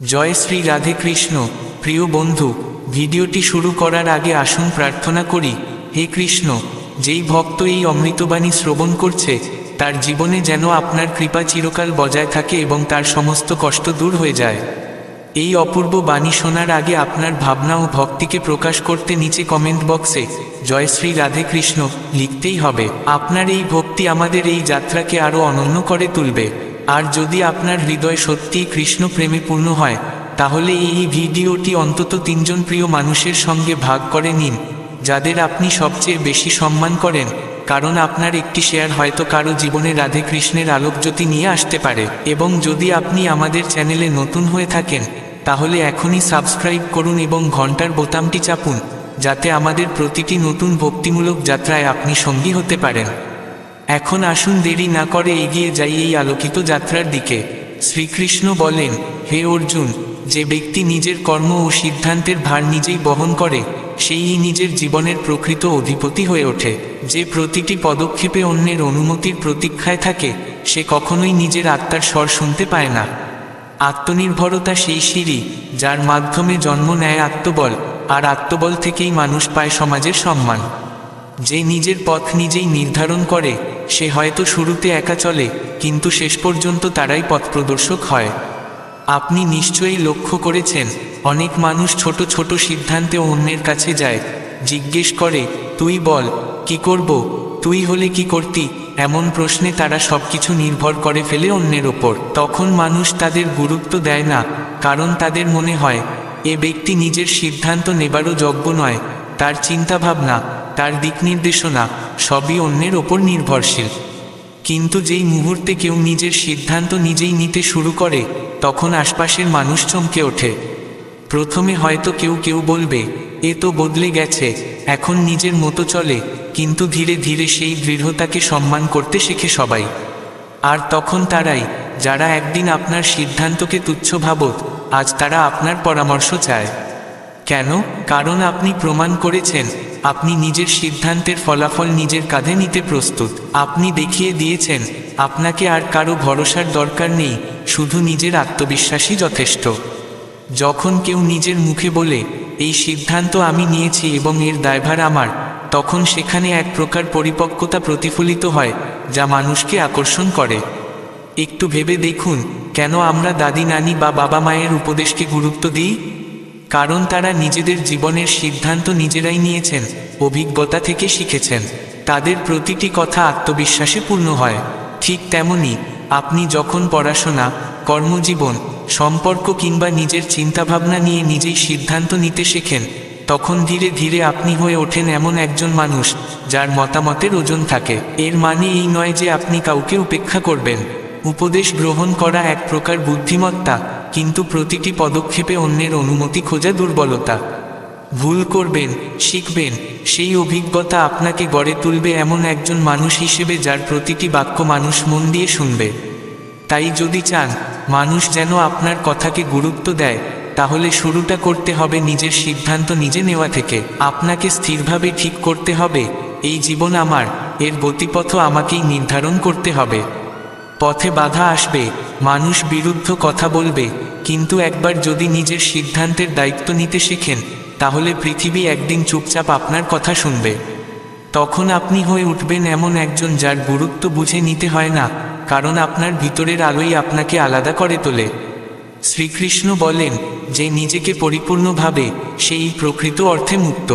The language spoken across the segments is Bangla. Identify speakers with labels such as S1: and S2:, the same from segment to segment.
S1: জয় শ্রী রাধে কৃষ্ণ। প্রিয় বন্ধু, ভিডিওটি শুরু করার আগে আসুন প্রার্থনা করি। হে কৃষ্ণ, যেই ভক্ত এই অমৃতবাণী শ্রবণ করছে তার জীবনে যেন আপনার কৃপা চিরকাল বজায় থাকে এবং তার সমস্ত কষ্ট দূর হয়ে যায়। এই অপূর্ব বাণী শোনার আগে আপনার ভাবনা ও ভক্তিকে প্রকাশ করতে নিচে কমেন্ট বক্সে জয় শ্রী রাধে কৃষ্ণ লিখতেই হবে। আপনার এই ভক্তি আমাদের এই যাত্রাকে আরও অনন্য করে তুলবে। আর যদি আপনার হৃদয় সত্যিই কৃষ্ণ প্রেমে পূর্ণ হয় তাহলে এই ভিডিওটি অন্তত 3 জন প্রিয় মানুষের সঙ্গে ভাগ করে নিন যাদের আপনি সবচেয়ে বেশি সম্মান করেন, কারণ আপনার একটি শেয়ার হয়তো কারো জীবনে রাধে কৃষ্ণের আলোকজ্যোতি নিয়ে আসতে পারে। এবং যদি আপনি আমাদের চ্যানেলে নতুন হয়ে থাকেন তাহলে এখনই সাবস্ক্রাইব করুন এবং ঘন্টার বোতামটি চাপুন, যাতে আমাদের প্রতিটি নতুন ভক্তিমূলক যাত্রায় আপনি সঙ্গী হতে পারেন। এখন আসুন দেরি না করে এগিয়ে যাই এই আলোকিত যাত্রার দিকে। শ্রীকৃষ্ণ বলেন, হে অর্জুন, যে ব্যক্তি নিজের কর্ম ও সিদ্ধান্তের ভার নিজেই বহন করে সেই নিজের জীবনের প্রকৃত অধিপতি হয়ে ওঠে। যে প্রতিটি পদক্ষেপে অন্যের অনুমতির প্রতীক্ষায় থাকে সে কখনোই নিজের আত্মার স্বর শুনতে পায় না। আত্মনির্ভরতা সেই সিঁড়ি যার মাধ্যমে জন্ম নেয় আত্মবল, আর আত্মবল থেকেই মানুষ পায় সমাজের সম্মান। যে নিজের পথ নিজেই নির্ধারণ করে সে হয়তো শুরুতে একা চলে, কিন্তু শেষ পর্যন্ত তারাই পথপ্রদর্শক হয়। আপনি নিশ্চয়ই লক্ষ্য করেছেন, অনেক মানুষ ছোট ছোট সিদ্ধান্তে অন্যের কাছে যায়, জিজ্ঞেস করে, তুই বল কি করব, তুই হলে কি করতি। এমন প্রশ্নে তারা সবকিছু নির্ভর করে ফেলে অন্যের ওপর। তখন মানুষ তাদের গুরুত্ব দেয় না, কারণ তাদের মনে হয় এ ব্যক্তি নিজের সিদ্ধান্ত নেবারও যোগ্য নয়। তার চিন্তাভাবনা, তার দিক নির্দেশনা সবই অন্যের ওপর নির্ভরশীল। কিন্তু যেই মুহূর্তে কেউ নিজের সিদ্ধান্ত নিজেই নিতে শুরু করে তখন আশপাশের মানুষ চমকে ওঠে। প্রথমে হয়তো কেউ বলবে, এ তো বদলে গেছে, এখন নিজের মতো চলে, কিন্তু ধীরে ধীরে সেই দৃঢ়তাকে সম্মান করতে শেখে সবাই। আর তখন তারাই যারা একদিন আপনার সিদ্ধান্তকে তুচ্ছ ভাবত, আজ তারা আপনার পরামর্শ চায়। কেন? কারণ আপনি প্রমাণ করেছেন আপনি নিজের সিদ্ধান্তের ফলাফল নিজের কাঁধে নিতে প্রস্তুত। আপনি দেখিয়ে দিয়েছেন আপনাকে আর কারো ভরসার দরকার নেই, শুধু নিজের আত্মবিশ্বাসই যথেষ্ট। যখন কেউ নিজের মুখে বলে, এই সিদ্ধান্ত আমি নিয়েছি এবং এর দায়ভার আমার, তখন সেখানে এক প্রকার পরিপক্কতা প্রতিফলিত হয় যা মানুষকে আকর্ষণ করে। একটু ভেবে দেখুন, কেন আমরা দাদি নানি বা বাবা মায়ের উপদেশকে গুরুত্ব দিই? কারণ তারা নিজেদের জীবনের সিদ্ধান্ত নিজেরাই নিয়েছেন, অভিজ্ঞতা থেকে শিখেছেন। তাদের প্রতিটি কথা আত্মবিশ্বাসে পূর্ণ হয়। ঠিক তেমনি আপনি যখন পড়াশোনা, কর্মজীবন, সম্পর্ক কিংবা নিজের চিন্তাভাবনা নিয়ে নিজেই সিদ্ধান্ত নিতে শেখেন, তখন ধীরে ধীরে আপনি হয়ে ওঠেন এমন একজন মানুষ যার মতামতের ওজন থাকে। এর মানে এই নয় যে আপনি কাউকে উপেক্ষা করবেন। উপদেশ গ্রহণ করা এক প্রকার বুদ্ধিমত্তা, কিন্তু প্রতিটি পদক্ষেপে অন্যের অনুমতি খোঁজা দুর্বলতা। ভুল করবেন, শিখবেন, সেই অভিজ্ঞতা আপনাকে গড়ে তুলবে এমন একজন মানুষ হিসেবে যার প্রতিটি বাক্য মানুষ মন দিয়ে শুনবে। তাই যদি চান মানুষ যেন আপনার কথাকে গুরুত্ব দেয়, তাহলে শুরুটা করতে হবে নিজের সিদ্ধান্ত নিজে নেওয়া থেকে। আপনাকে স্থিরভাবে ঠিক করতে হবে, এই জীবন আমার, এর গতিপথও আমাকেই নির্ধারণ করতে হবে। পথে বাধা আসবে, মানুষ বিরুদ্ধ কথা বলবে, কিন্তু একবার যদি নিজের সিদ্ধান্তের দায়িত্ব নিতে শেখেন তাহলে পৃথিবী একদিন চুপচাপ আপনার কথা শুনবে। তখন আপনি হয়ে উঠবেন এমন একজন যার গুরুত্ব বুঝে নিতে হয় না, কারণ আপনার ভিতরের আলোই আপনাকে আলাদা করে তোলে। শ্রীকৃষ্ণ বলেন, যে নিজেকে পরিপূর্ণভাবে সেই প্রকৃত অর্থে মুক্ত।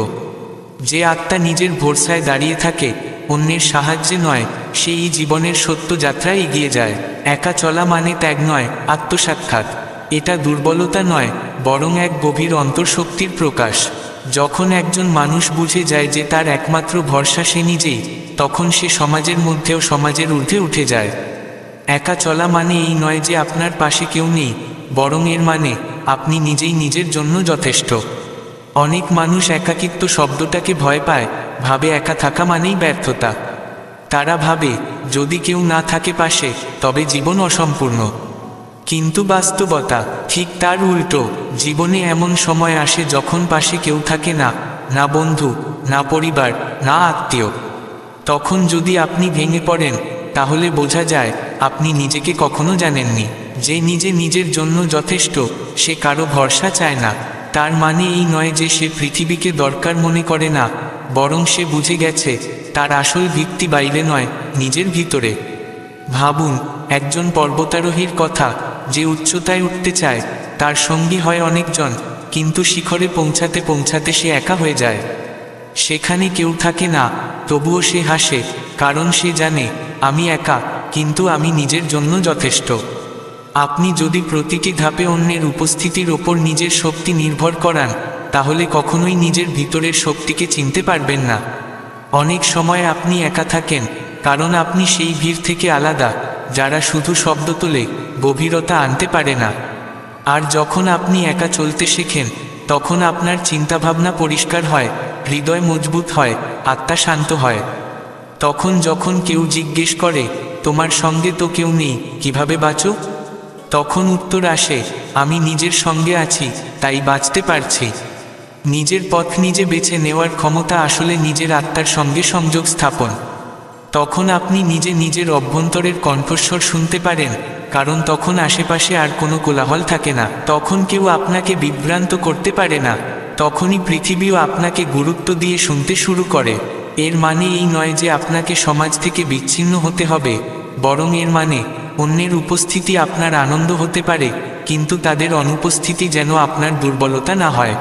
S1: যে আত্মা নিজের ভরসায় দাঁড়িয়ে থাকে, অন্যের সাহায্যে নয়, সেই জীবনের সত্য যাত্রায় এগিয়ে যায়। একা চলা মানে ত্যাগ নয়, আত্মসাক্ষাৎ। এটা দুর্বলতা নয়, বরং এক গভীর অন্তর্শক্তির প্রকাশ। যখন একজন মানুষ বুঝে যায় যে তার একমাত্র ভরসা সে নিজেই, তখন সে সমাজের মধ্যেও সমাজের ঊর্ধ্বে উঠে যায়। একা চলা মানে এই নয় যে আপনার পাশে কেউ নেই, বরং এর মানে আপনি নিজেই নিজের জন্য যথেষ্ট। অনেক মানুষ একাকিত্ব শব্দটাকে ভয় পায়, ভাবে একা থাকা মানেই ব্যর্থতা। তারা ভাবে যদি কেউ না থাকে পাশে তবে জীবন অসম্পূর্ণ। কিন্তু বাস্তবতা ঠিক তার উল্টো। জীবনে এমন সময় আসে যখন পাশে কেউ থাকে না, না বন্ধু, না পরিবার, না আত্মীয়। তখন যদি আপনি ভেঙে পড়েন তাহলে বোঝা যায় আপনি নিজেকে কখনো জানেননি। যে নিজে নিজের জন্য যথেষ্ট, সে কারো ভরসা চায় না। তার মানে এই নয় যে সে পৃথিবীকে দরকার মনে করে না, বরং সে বুঝে গেছে তার আসল ভিত্তি বাইরে নয়, নিজের ভিতরে। ভাবুন একজন পর্বতারোহীর কথা, যে উচ্চতায় উঠতে চায়, তার সঙ্গী হয় অনেকজন, কিন্তু শিখরে পৌঁছাতে পৌঁছাতে সে একা হয়ে যায়। সেখানে কেউ থাকে না, তবুও সে হাসে, কারণ সে জানে আমি একা, কিন্তু আমি নিজের জন্য যথেষ্ট। আপনি যদি প্রতিটি ধাপে অন্যের উপস্থিতির ওপর নিজের শক্তি নির্ভর করান, তাহলে কখনোই নিজের ভিতরের শক্তিকে চিনতে পারবেন না। অনেক সময় আপনি একা থাকেন, কারণ আপনি সেই ভিড় থেকে আলাদা, যারা শুধু শব্দ তোলে, গভীরতা আনতে পারে না। আর যখন আপনি একা চলতে শেখেন, তখন আপনার চিন্তাভাবনা পরিষ্কার হয়, হৃদয় মজবুত হয়, আত্মা শান্ত হয়। তখন যখন কেউ জিজ্ঞেস করে তোমার সঙ্গে তো কেউ নেই, কিভাবে বাঁচো, তখন উত্তর আসে আমি নিজের সঙ্গে আছি, তাই বাঁচতে পারছি। নিজের পথ নিজে বেছে নেওয়ার ক্ষমতা আসলে নিজের আত্মার সঙ্গে সংযোগ স্থাপন। তখন আপনি নিজে নিজের অভ্যন্তরের কণ্ঠস্বর শুনতে পারেন, কারণ তখন আশেপাশে আর কোনো কোলাহল থাকে না। তখন কেউ আপনাকে বিভ্রান্ত করতে পারে না, তখনই পৃথিবীও আপনাকে গুরুত্ব দিয়ে শুনতে শুরু করে। এর মানে এই নয় যে আপনাকে সমাজ থেকে বিচ্ছিন্ন হতে হবে, বরং এর মানে অন্যের উপস্থিতি আপনার আনন্দ হতে পারে, কিন্তু তাদের অনুপস্থিতি যেন আপনার দুর্বলতা না হয়।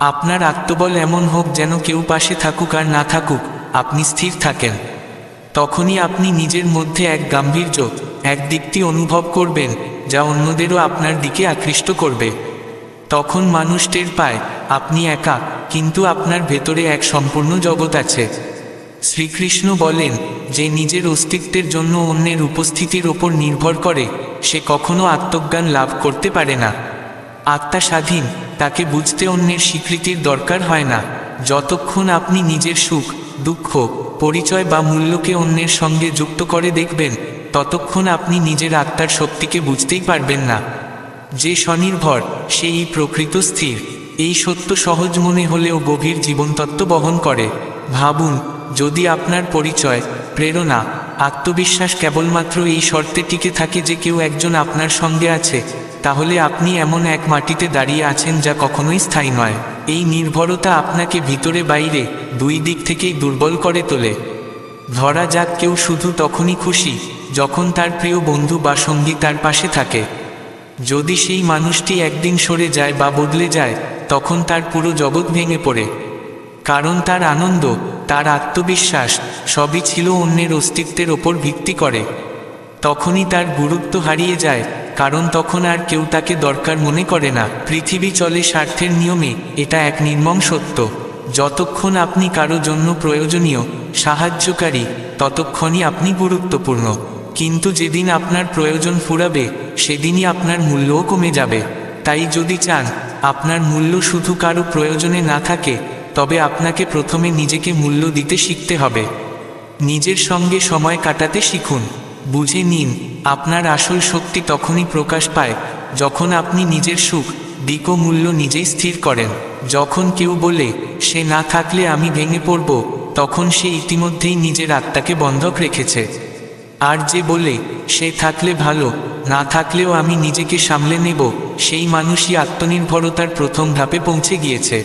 S1: আপনার আত্মবল এমন হোক যেন কেউ পাশে থাকুক আর না থাকুক, আপনি স্থির থাকেন। তখনই আপনি নিজের মধ্যে এক গাম্ভীর্য, এক দীপ্তি অনুভব করবেন, যা অন্যদেরও আপনার দিকে আকৃষ্ট করবে। তখন মানুষ টের পায় আপনি একা, কিন্তু আপনার ভেতরে এক সম্পূর্ণ জগৎ আছে। শ্রীকৃষ্ণ বলেন, যে নিজের অস্তিত্বের জন্য অন্যের উপস্থিতির ওপর নির্ভর করে, সে কখনো আত্মজ্ঞান লাভ করতে পারে না। আত্মা স্বাধীন, তাকে বুঝতে অন্যের স্বীকৃতির দরকার হয় না। যতক্ষণ আপনি নিজের সুখ, দুঃখ, পরিচয় বা মূল্যকে অন্যের সঙ্গে যুক্ত করে দেখবেন, ততক্ষণ আপনি নিজের আত্মার শক্তিকে বুঝতেই পারবেন না। যে স্বনির্ভর, সেই প্রকৃত স্থির। এই সত্য সহজ মনে হলেও গভীর জীবনতত্ত্ব বহন করে। ভাবুন, যদি আপনার পরিচয়, প্রেরণা, আত্মবিশ্বাস কেবলমাত্র এই শর্তে টিকে থাকে যে কেউ একজন আপনার সঙ্গে আছে, তাহলে আপনি এমন এক মাটিতে দাঁড়িয়ে আছেন যা কখনোই স্থায়ী নয়। এই নির্ভরতা আপনাকে ভিতরে বাইরে দুই দিক থেকেই দুর্বল করে তোলে। ধরা যাক কেউ শুধু তখনই খুশি যখন তার প্রিয় বন্ধু বা সঙ্গী তার পাশে থাকে। যদি সেই মানুষটি একদিন সরে যায় বা বদলে যায়, তখন তার পুরো জগৎ ভেঙে পড়ে। কারণ তার আনন্দ, তার আত্মবিশ্বাস সবই ছিল অন্যের অস্তিত্বের ওপর ভিত্তি করে। তখনই তার গুরুত্ব হারিয়ে যায়, কারণ তখন আর কেউ তাকে দরকার মনে করে না। পৃথিবী চলে স্বার্থের নিয়মে, এটা এক নির্মম সত্য। যতক্ষণ আপনি কারো জন্য প্রয়োজনীয়, সাহায্যকারী, ততক্ষণই আপনি গুরুত্বপূর্ণ। কিন্তু যেদিন আপনার প্রয়োজন ফুরাবে, সেদিনই আপনার মূল্যও কমে যাবে। তাই যদি চান আপনার মূল্য শুধু কারো প্রয়োজনে না থাকে, তবে আপনাকে প্রথমে নিজেকে মূল্য দিতে শিখতে হবে। নিজের সঙ্গে সময় কাটাতে শিখুন। বুঝে নিন, আপনার আসল শক্তি তখনই প্রকাশ পায় যখন আপনি নিজের সুখ, দিক ও মূল্য নিজেই স্থির করেন। যখন কেউ বলে সে না থাকলে আমি ভেঙে পড়ব, তখন সে ইতিমধ্যেই নিজের আত্মাকে বন্ধক রেখেছে। আর যে বলে সে থাকলে ভালো, না থাকলেও আমি নিজেকে সামলে নেব, সেই মানুষই আত্মনির্ভরতার প্রথম ধাপে পৌঁছে গিয়েছে।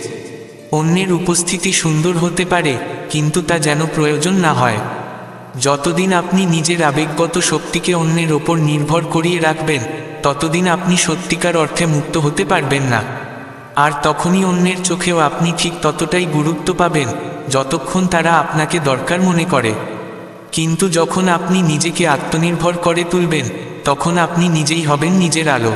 S1: অন্যের উপস্থিতি সুন্দর হতে পারে, কিন্তু তা যেন প্রয়োজন না হয়। যতদিন আপনি নিজের আবেগগত শক্তিকে অন্যের ওপর নির্ভর করিয়ে রাখবেন, ততদিন আপনি সত্যিকার অর্থে মুক্ত হতে পারবেন না। আর তখনই অন্যের চোখেও আপনি ঠিক ততটাই গুরুত্ব পাবেন, যতক্ষণ তারা আপনাকে দরকার মনে করে। কিন্তু যখন আপনি নিজেকে আত্মনির্ভর করে তুলবেন, তখন আপনি নিজেই হবেন নিজের আলো।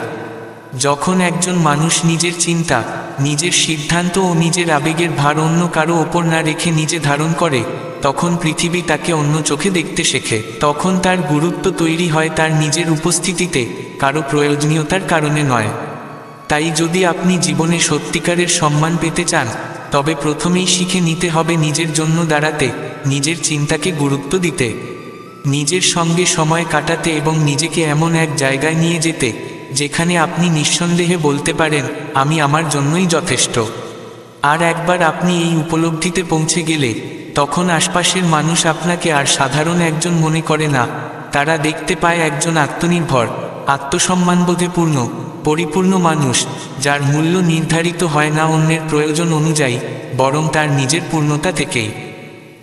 S1: যখন একজন মানুষ নিজের চিন্তা, নিজের সিদ্ধান্ত ও নিজের আবেগের ভার অন্য কারো ওপর না রেখে নিজে ধারণ করে, তখন পৃথিবী তাকে অন্য চোখে দেখতে শেখে। তখন তার গুরুত্ব তৈরি হয় তার নিজের উপস্থিতিতে, কারো প্রয়োজনীয়তার কারণে নয়। তাই যদি আপনি জীবনে সত্যিকারের সম্মান পেতে চান, তবে প্রথমেই শিখে নিতে হবে নিজের জন্য দাঁড়াতে, নিজের চিন্তাকে গুরুত্ব দিতে, নিজের সঙ্গে সময় কাটাতে এবং নিজেকে এমন এক জায়গায় নিয়ে যেতে যেখানে আপনি নিঃসন্দেহে বলতে পারেন আমি আমার জন্যই যথেষ্ট। আর একবার আপনি এই উপলব্ধিতে পৌঁছে গেলে, তখন আশপাশের মানুষ আপনাকে আর সাধারণ একজন মনে করে না, তারা দেখতে পায় একজন আত্মনির্ভর, আত্মসম্মানবোধে পূর্ণ পরিপূর্ণ মানুষ, যার মূল্য নির্ধারিত হয় না অন্যের প্রয়োজন অনুযায়ী, বরং তার নিজের পূর্ণতা থেকেই।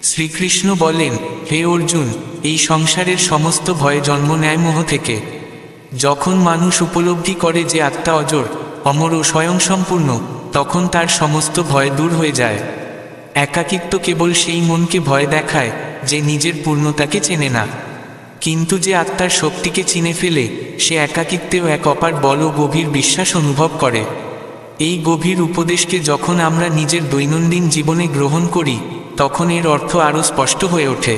S1: শ্রীকৃষ্ণ বলেন, হে অর্জুন, এই সংসারের সমস্ত ভয় জন্ম নেয় মোহ থেকে। যখন মানুষ উপলব্ধি করে যে আত্মা অজর, অমর ও স্বয়ংসম্পূর্ণ, তখন তার সমস্ত ভয় দূর হয়ে যায়। একাকিত্ব কেবল সেই মনকে ভয় দেখায় যে নিজের পূর্ণতাকে চেনে না, কিন্তু যে আত্মার শক্তিকে চিনে ফেলে, সে একাকিত্বেও এক অপার বল ও গভীর বিশ্বাস অনুভব করে। এই গভীর উপদেশকে যখন আমরা নিজের দৈনন্দিন জীবনে গ্রহণ করি, তখন এর অর্থ আরও স্পষ্ট হয়ে ওঠে।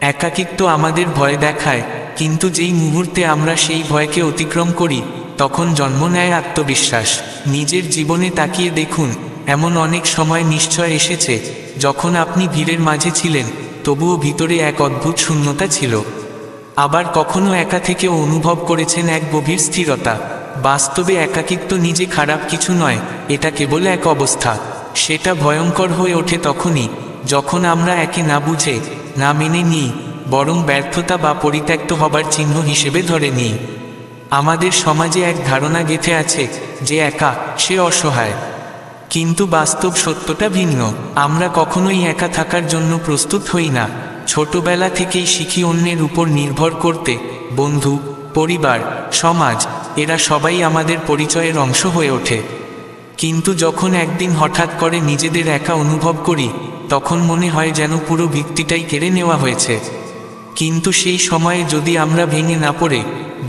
S1: একাকিত্ব আমাদের ভয় দেখায়, কিন্তু যেই মুহূর্তে আমরা সেই ভয়কে অতিক্রম করি, তখন জন্ম নেয় আত্মবিশ্বাস। নিজের জীবনে তাকিয়ে দেখুন, এমন অনেক সময় নিশ্চয় এসেছে যখন আপনি ভিড়ের মাঝে ছিলেন, তবুও ভিতরে এক অদ্ভুত শূন্যতা ছিল। আবার কখনো একা থেকেও অনুভব করেছেন এক গভীর স্থিরতা। বাস্তবে একাকিত্ব নিজে খারাপ কিছু নয়, এটা কেবল এক অবস্থা। সেটা ভয়ঙ্কর হয়ে ওঠে তখনই যখন আমরা একে না বুঝে, না মেনে নিই, বরং ব্যর্থতা বা পরিত্যক্ত হবার চিহ্ন হিসেবে ধরে নিই। আমাদের সমাজে এক ধারণা গেঁথে আছে যে একা সে অসহায়, কিন্তু বাস্তব সত্যটা ভিন্ন। আমরা কখনোই একা থাকার জন্য প্রস্তুত হই না। ছোটবেলা থেকেই শিখি অন্যের উপর নির্ভর করতে। বন্ধু, পরিবার, সমাজ, এরা সবাই আমাদের পরিচয়ের অংশ হয়ে ওঠে। কিন্তু যখন একদিন হঠাৎ করে নিজেদের একা অনুভব করি, তখন মনে হয় যেন পুরো ভিত্তিটাই কেড়ে নেওয়া হয়েছে। কিন্তু সেই সময়ে যদি আমরা ভেঙে না পড়ে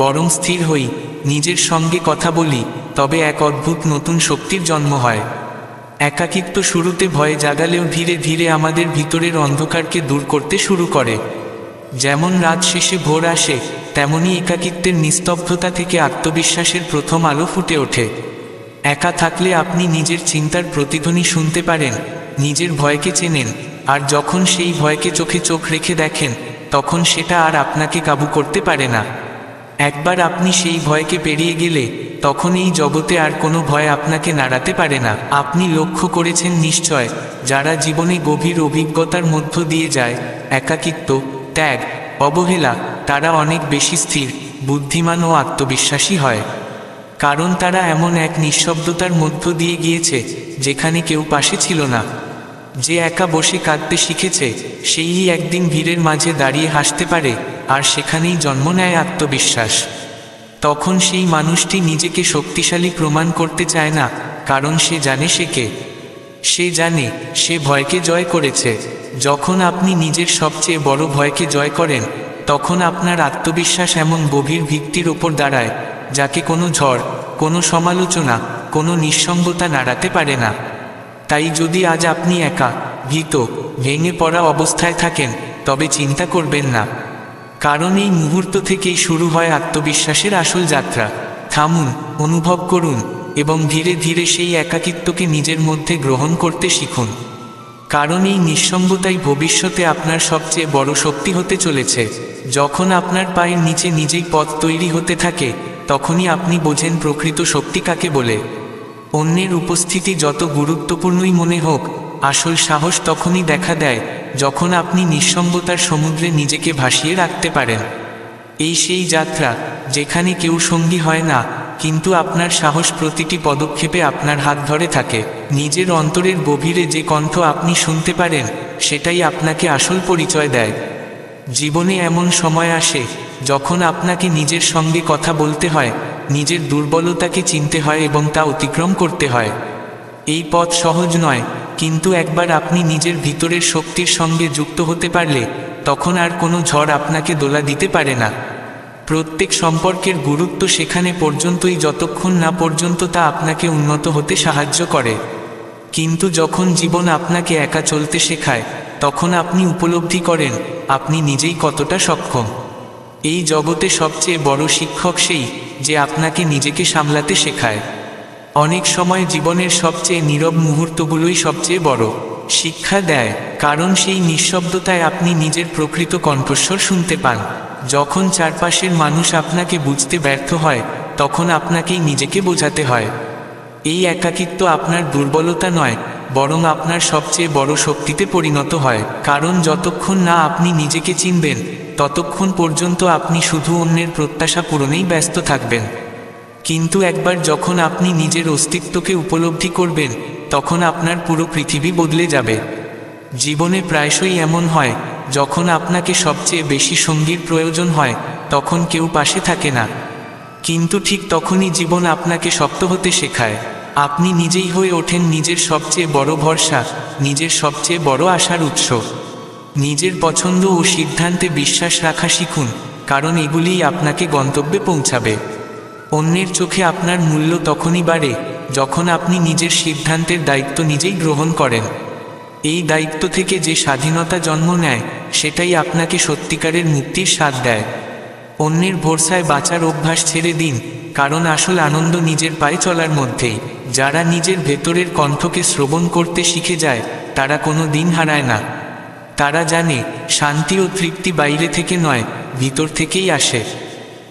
S1: বরং স্থির হই, নিজের সঙ্গে কথা বলি, তবে এক অদ্ভুত নতুন শক্তির জন্ম হয়। একাকিত্ব শুরুতে ভয় জাগালেও ধীরে ধীরে আমাদের ভিতরের অন্ধকারকে দূর করতে শুরু করে। যেমন রাত শেষে ভোর আসে, তেমনি একাকিত্বের নিস্তব্ধতা থেকে আত্মবিশ্বাসের প্রথম আলো ফুটে ওঠে। একা থাকলে আপনি নিজের চিন্তার প্রতিধ্বনি শুনতে পারেন, নিজের ভয়কে চেনেন, আর যখন সেই ভয়কে চোখে চোখ রেখে দেখেন, তখন সেটা আর আপনাকে কাবু করতে পারে না। একবার আপনি সেই ভয়কে পেরিয়ে গেলে, তখন এই জগতে আর কোনো ভয় আপনাকে নাড়াতে পারে না। আপনি লক্ষ্য করেছেন নিশ্চয়, যারা জীবনে গভীর অভিজ্ঞতার মধ্য দিয়ে যায়, একাকিত্ব, ত্যাগ, অবহেলা, তারা অনেক বেশি স্থির, বুদ্ধিমান ও আত্মবিশ্বাসী হয়। কারণ তারা এমন এক নিঃশব্দতার মধ্য দিয়ে গিয়েছে যেখানে কেউ পাশে ছিল না। যে একা বসে কাঁদতে শিখেছে, সেই একদিন ভিড়ের মাঝে দাঁড়িয়ে হাসতে পারে, আর সেখানেই জন্ম নেয় আত্মবিশ্বাস। তখন সেই মানুষটি নিজেকে শক্তিশালী প্রমাণ করতে চায় না, কারণ সে জানে সে কে। সে জানে সে ভয়কে জয় করেছে। যখন আপনি নিজের সবচেয়ে বড় ভয়কে জয় করেন, তখন আপনার আত্মবিশ্বাস এমন গভীর ভিত্তির ওপর দাঁড়ায়, যাকে কোনো ঝড়, কোনো সমালোচনা, কোনো নিঃসঙ্গতা নাড়াতে পারে না। তাই যদি আজ আপনি একা, ভীত, ভেঙে পড়া অবস্থায় থাকেন, তবে চিন্তা করবেন না, কারণ এই মুহূর্ত থেকেই শুরু হয় আত্মবিশ্বাসের আসল যাত্রা। থামুন, অনুভব করুন, এবং ধীরে ধীরে সেই একাকিত্বকে নিজের মধ্যে গ্রহণ করতে শিখুন। কারণ এই নিঃসঙ্গতাই ভবিষ্যতে আপনার সবচেয়ে বড় শক্তি হতে চলেছে। যখন আপনার পায়ের নিচে নিজেই পথ তৈরি হতে থাকে, তখনই আপনি বোঝেন প্রকৃত শক্তি কাকে বলে। অন্যের উপস্থিতি যত গুরুত্বপূর্ণই মনে হোক, আসল সাহস তখনই দেখা দেয় যখন আপনি নিঃসঙ্গতার সমুদ্রে নিজেকে ভাসিয়ে রাখতে পারেন। এই সেই যাত্রা যেখানে কেউ সঙ্গী হয় না, কিন্তু আপনার সাহস প্রতিটি পদক্ষেপে আপনার হাত ধরে থাকে। নিজের অন্তরের গভীরে যে কণ্ঠ আপনি শুনতে পারেন, সেটাই আপনাকে আসল পরিচয় দেয়। জীবনে এমন সময় আসে যখন আপনাকে নিজের সঙ্গে কথা বলতে হয়, নিজের দুর্বলতাকে চিনতে হয় এবং তা অতিক্রম করতে হয়। এই পথ সহজ নয়, কিন্তু একবার আপনি নিজের ভিতরের শক্তির সঙ্গে যুক্ত হতে পারলে, তখন আর কোনো ঝড় আপনাকে দোলা দিতে পারে না। প্রত্যেক সম্পর্কের গুরুত্ব সেখানে পর্যন্তই যতক্ষণ না পর্যন্ত তা আপনাকে উন্নত হতে সাহায্য করে। কিন্তু যখন জীবন আপনাকে একা চলতে শেখায়, তখন আপনি উপলব্ধি করেন আপনি নিজেই কতটা সক্ষম। এই জগতে সবচেয়ে বড় শিক্ষক সেই যে আপনাকে নিজেকে সামলাতে শেখায়। অনেক সময় জীবনের সবচেয়ে নীরব মুহূর্তগুলোই সবচেয়ে বড় শিক্ষা দেয়, কারণ সেই নিঃশব্দতায় আপনি নিজের প্রকৃত কণ্ঠস্বর শুনতে পান। যখন চারপাশের মানুষ আপনাকে বুঝতে ব্যর্থ হয়, তখন আপনাকেই নিজেকে বোঝাতে হয়। এই একাকিত্ব আপনার দুর্বলতা নয়, বরং আপনার সবচেয়ে বড় শক্তিতে পরিণত হয়। কারণ যতক্ষণ না আপনি নিজেকে চিনবেন, ততক্ষণ পর্যন্ত আপনি শুধু অন্যের প্রত্যাশা পূরণেই ব্যস্ত থাকবেন। কিন্তু একবার যখন আপনি নিজের অস্তিত্বকে উপলব্ধি করবেন, তখন আপনার পুরো পৃথিবী বদলে যাবে। জীবনে প্রায়শই এমন হয়, যখন আপনাকে সবচেয়ে বেশি সঙ্গীর প্রয়োজন হয়, তখন কেউ পাশে থাকে না। কিন্তু ঠিক তখনই জীবন আপনাকে শক্ত হতে শেখায়। আপনি নিজেই হয়ে ওঠেন নিজের সবচেয়ে বড় ভরসা, নিজের সবচেয়ে বড় আশার উৎস। নিজের পছন্দ ও সিদ্ধান্তে বিশ্বাস রাখা শিখুন, কারণ এগুলিই আপনাকে গন্তব্যে পৌঁছাবে। অন্যের চোখে আপনার মূল্য তখনই বাড়ে, যখন আপনি নিজের সিদ্ধান্তের দায়িত্ব নিজেই গ্রহণ করেন। এই দায়িত্ব থেকে যে স্বাধীনতা জন্ম নেয়, সেটাই আপনাকে সত্যিকারের মুক্তির স্বাদ দেয়। অন্যের ভরসায় বাঁচার অভ্যাস ছেড়ে দিন, কারণ আসল আনন্দ নিজের পায়ে চলার মধ্যেই। যারা নিজের ভেতরের কণ্ঠকে শ্রবণ করতে শিখে যায়, তারা কোনো দিন হারায় না। তারা জানে, শান্তি ও তৃপ্তি বাইরে থেকে নয়, ভিতর থেকেই আসে।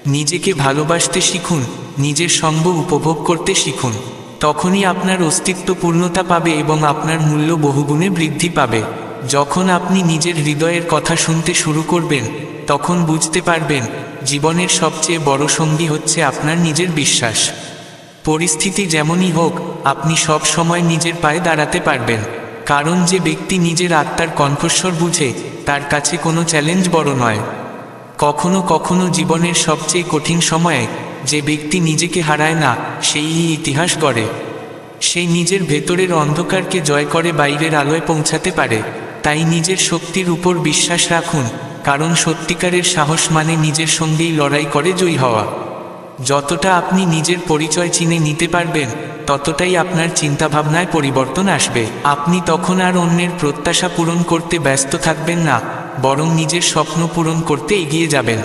S1: নিজেকে ভালোবাসতে শিখুন, নিজের সঙ্গ উপভোগ করতে শিখুন। তখনই আপনার অস্তিত্ব পূর্ণতা পাবে এবং আপনার মূল্য বহুগুণে বৃদ্ধি পাবে। যখন আপনি নিজের হৃদয়ের কথা শুনতে শুরু করবেন, তখন বুঝতে পারবেন, জীবনের সবচেয়ে বড় সঙ্গী হচ্ছে আপনার নিজের বিশ্বাস। পরিস্থিতি যেমনই হোক, আপনি সব সময় নিজের পায়ে দাঁড়াতে পারবেন। কারণ যে ব্যক্তি নিজের আত্মার কণ্ঠস্বর বুঝে, তার কাছে কোনো চ্যালেঞ্জ বড় নয়। কখনো কখনো জীবনের সবচেয়ে কঠিন সময়ে যে ব্যক্তি নিজেকে হারায় না, সেই ইতিহাস গড়ে। সেই নিজের ভেতরের অন্ধকারকে জয় করে বাইরের আলোয় পৌঁছাতে পারে। তাই নিজের শক্তির উপর বিশ্বাস রাখুন, কারণ সত্যিকারের সাহস মানে নিজের সঙ্গেই লড়াই করে জয়ী হওয়া। যতটা আপনি নিজের পরিচয় চিনে নিতে পারবেন, ততটাই আপনার চিন্তাভাবনায় পরিবর্তন আসবে। আপনি তখন আর অন্যের প্রত্যাশা পূরণ করতে ব্যস্ত থাকবেন না, বরং নিজের স্বপ্ন পূরণ করতে এগিয়ে যাবেন।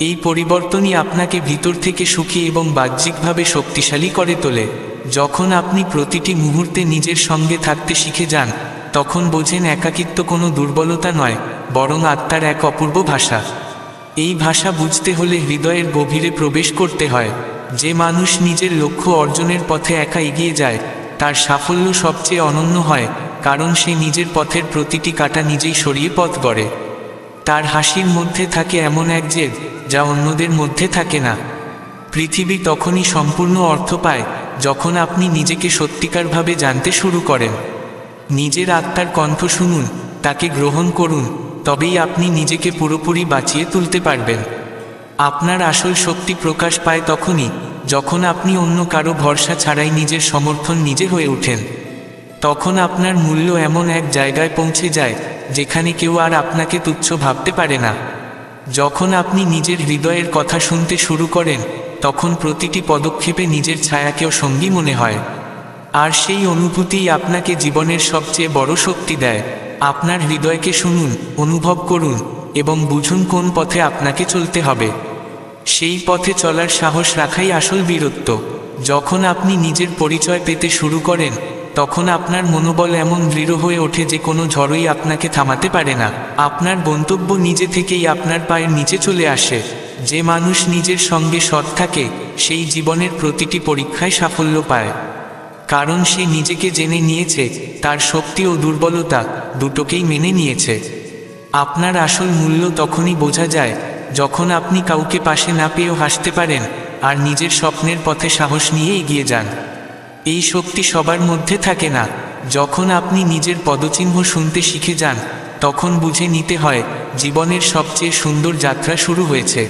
S1: এই পরিবর্তনই আপনাকে ভিতর থেকে সুখী এবং বাহ্যিকভাবে শক্তিশালী করে তোলে। যখন আপনি প্রতিটি মুহূর্তে নিজের সঙ্গে থাকতে শিখে যান, তখন বোঝেন একাকিত্ব কোনো দুর্বলতা নয়, বরং আত্মার এক অপূর্ব ভাষা। এই ভাষা বুঝতে হলে হৃদয়ের গভীরে প্রবেশ করতে হয়। যে মানুষ নিজের লক্ষ্য অর্জনের পথে একা এগিয়ে যায়, তার সাফল্য সবচেয়ে অনন্য হয়, কারণ সে নিজের পথের প্রতিটি কাঁটা নিজেই সরিয়ে পথ গড়ে। তার হাসির মধ্যে থাকে এমন এক জেদ, যা অন্যদের মধ্যে থাকে না। পৃথিবী তখনই সম্পূর্ণ অর্থ পায়, যখন আপনি নিজেকে সত্যিকারভাবে জানতে শুরু করেন। নিজের আত্মার কণ্ঠ শুনুন, তাকে গ্রহণ করুন, তবেই আপনি নিজেকে পুরোপুরি বাঁচিয়ে তুলতে পারবেন। আপনার আসল শক্তি প্রকাশ পায় তখনই, যখন আপনি অন্য কারো ভরসা ছাড়াই নিজের সমর্থন নিজে হয়ে ওঠেন। তখন আপনার মূল্য এমন এক জায়গায় পৌঁছে যায়, যেখানে কেউ আর আপনাকে তুচ্ছ ভাবতে পারে না। যখন আপনি নিজের হৃদয়ের কথা শুনতে শুরু করেন, তখন প্রতিটি পদক্ষেপে নিজের ছায়াকেও সঙ্গী মনে হয়। আর সেই অনুভূতিই আপনাকে জীবনের সবচেয়ে বড় শক্তি দেয়। আপনার হৃদয়কে শুনুন, অনুভব করুন, এবং বুঝুন কোন পথে আপনাকে চলতে হবে। সেই পথে চলার সাহস রাখাই আসল বীরত্ব। যখন আপনি নিজের পরিচয় পেতে শুরু করেন, তখন আপনার মনোবল এমন দৃঢ় হয়ে ওঠে যে কোনো ঝড়ই আপনাকে থামাতে পারে না। আপনার গন্তব্য নিজে থেকেই আপনার পায়ের নিচে চলে আসে। যে মানুষ নিজের সঙ্গে সৎ থাকে, সেই জীবনের প্রতিটি পরীক্ষায় সাফল্য পায়। কারণ সে নিজেকে জেনে নিয়েছে, তার শক্তি ও দুর্বলতা দুটোকেই মেনে নিয়েছে। আপনার আসল মূল্য তখনই বোঝা যায়, যখন আপনি কাউকে পাশে না পেয়েও হাসতে পারেন, আর নিজের স্বপ্নের পথে সাহস নিয়ে এগিয়ে যান। এই শক্তি সবার মধ্যে থাকে না। যখন আপনি নিজের পদচিহ্ন শুনতে শিখে যান, তখন বুঝে নিতে হয়, জীবনের সবচেয়ে সুন্দর যাত্রা শুরু হয়েছে।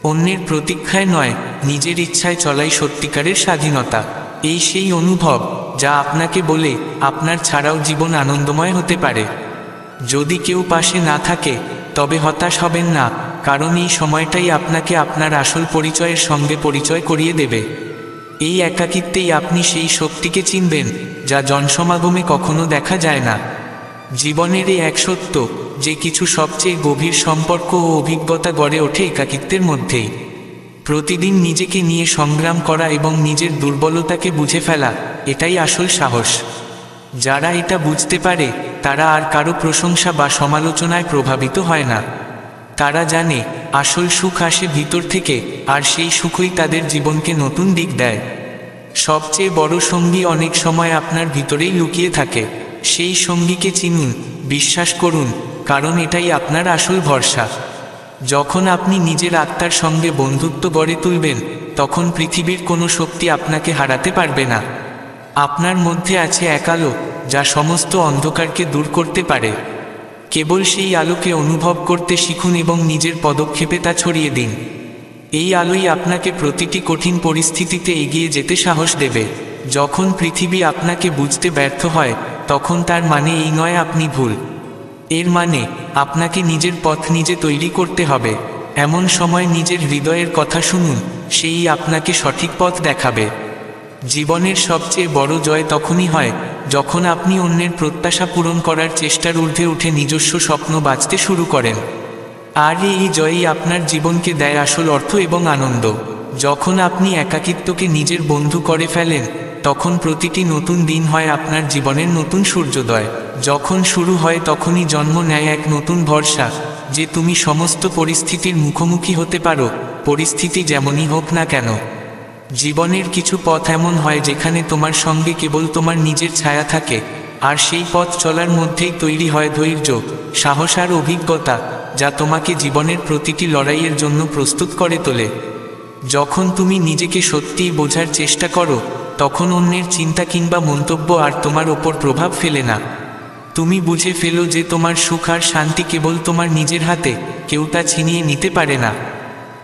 S1: অন্যের প্রতীক্ষায় নয়, নিজের ইচ্ছায় চলাই সত্যিকারের স্বাধীনতা। এই সেই অনুভব, যা আপনাকে বলে, আপনার ছাড়াও জীবন আনন্দময় হতে পারে। যদি কেউ পাশে না থাকে, তবে হতাশ হবেন না, কারণ এই সময়টাই আপনাকে আপনার আসল পরিচয়ের সঙ্গে পরিচয় করিয়ে দেবে। এই একাকিত্বেই আপনি সেই শক্তিকে চিনবেন, যা জনসমাগমে কখনো দেখা যায় না। জীবনের এই এক সত্য, যে কিছু সবচেয়ে গভীর সম্পর্ক ও অভিজ্ঞতা গড়ে ওঠে একাকিত্বের মধ্যেই। প্রতিদিন নিজেকে নিয়ে সংগ্রাম করা এবং নিজের দুর্বলতাকে বুঝে ফেলা, এটাই আসল সাহস। যারা এটা বুঝতে পারে, তারা আর কারো প্রশংসা বা সমালোচনায় প্রভাবিত হয় না। তারা জানে, আসল সুখ আসে ভিতর থেকে, আর সেই সুখই তাদের জীবনকে নতুন দিক দেয়। সবচেয়ে বড় সঙ্গী অনেক সময় আপনার ভিতরেই লুকিয়ে থাকে। সেই সঙ্গীকে চিনুন, বিশ্বাস করুন, কারণ এটাই আপনার আসল ভরসা। যখন আপনি নিজের আত্মার সঙ্গে বন্ধুত্ব গড়ে তুলবেন, তখন পৃথিবীর কোনো শক্তি আপনাকে হারাতে পারবে না। আপনার মধ্যে আছে এক আলো, যা সমস্ত অন্ধকারকে দূর করতে পারে। কেবল সেই আলোকে অনুভব করতে শিখুন এবং নিজের পদক্ষেপে তা ছড়িয়ে দিন। এই আলোই আপনাকে প্রতিটি কঠিন পরিস্থিতিতে এগিয়ে যেতে সাহস দেবে। যখন পৃথিবী আপনাকে বুঝতে ব্যর্থ হয়, তখন তার মানে এই নয় আপনি ভুল। এর মানে আপনাকে নিজের পথ নিজে তৈরি করতে হবে। এমন সময় নিজের হৃদয়ের কথা শুনুন, সেই আপনাকে সঠিক পথ দেখাবে। জীবনের সবচেয়ে বড় জয় তখনই হয় যখন আপনি অন্যের প্রত্যাশা পূরণ করার চেষ্টার ঊর্ধ্বে উঠে নিজস্ব স্বপ্ন বাঁচতে শুরু করেন। আর এই জয়ই আপনার জীবনকে দেয় আসল অর্থ এবং আনন্দ। যখন আপনি একাকিত্বকে নিজের বন্ধু করে ফেলেন, তখন প্রতিটি নতুন দিন হয় আপনার জীবনের নতুন সূর্যোদয়। যখন শুরু হয় তখনই জন্ম নেয় এক নতুন ভরসা, যে তুমি সমস্ত পরিস্থিতির মুখোমুখি হতে পারো, পরিস্থিতি যেমনই হোক না কেন। জীবনের কিছু পথ এমন হয় যেখানে তোমার সঙ্গে কেবল তোমার নিজের ছায়া থাকে, আর সেই পথ চলার মধ্যেই তৈরি হয় ধৈর্য, সাহস আর অভিজ্ঞতা, যা তোমাকে জীবনের প্রতিটি লড়াইয়ের জন্য প্রস্তুত করে তোলে। যখন তুমি নিজেকে সত্যিই বোঝার চেষ্টা করো, তখন অন্যের চিন্তা কিংবা মন্তব্য আর তোমার ওপর প্রভাব ফেলে না। তুমি বুঝে ফেলো যে তোমার সুখ আর শান্তি কেবল তোমার নিজের হাতে, কেউ তা ছিনিয়ে নিতে পারে না।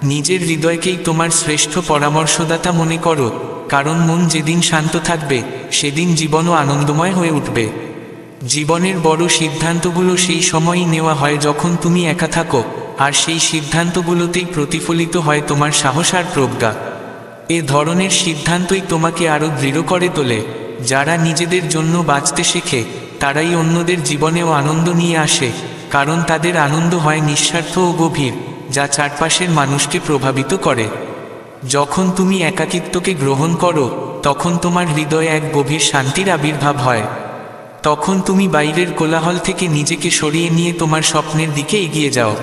S1: নিজের হৃদয়কেই তোমার শ্রেষ্ঠ পরামর্শদাতা মনে করো, কারণ মন যেদিন শান্ত থাকবে, সেদিন জীবনও আনন্দময় হয়ে উঠবে। জীবনের বড় সিদ্ধান্তগুলো সেই সময়ই নেওয়া হয় যখন তুমি একা থাকো, আর সেই সিদ্ধান্তগুলোতেই প্রতিফলিত হয় তোমার সাহস আর প্রজ্ঞা। এ ধরনের সিদ্ধান্তই তোমাকে আরও দৃঢ় করে তোলে। যারা নিজেদের জন্য বাঁচতে শেখে, তারাই অন্যদের জীবনেও আনন্দ নিয়ে আসে, কারণ তাদের আনন্দ হয় নিঃস্বার্থ ও গভীর, যা চারপাশের মানুষকে প্রভাবিত করে। যখন তুমি একাকিত্বকে গ্রহণ করো, তখন তোমার হৃদয়ে এক গভীর শান্তির আবির্ভাব হয়। তখন তুমি বাইরের কোলাহল থেকে নিজেকে সরিয়ে নিয়ে তোমার স্বপ্নের দিকে এগিয়ে যাও।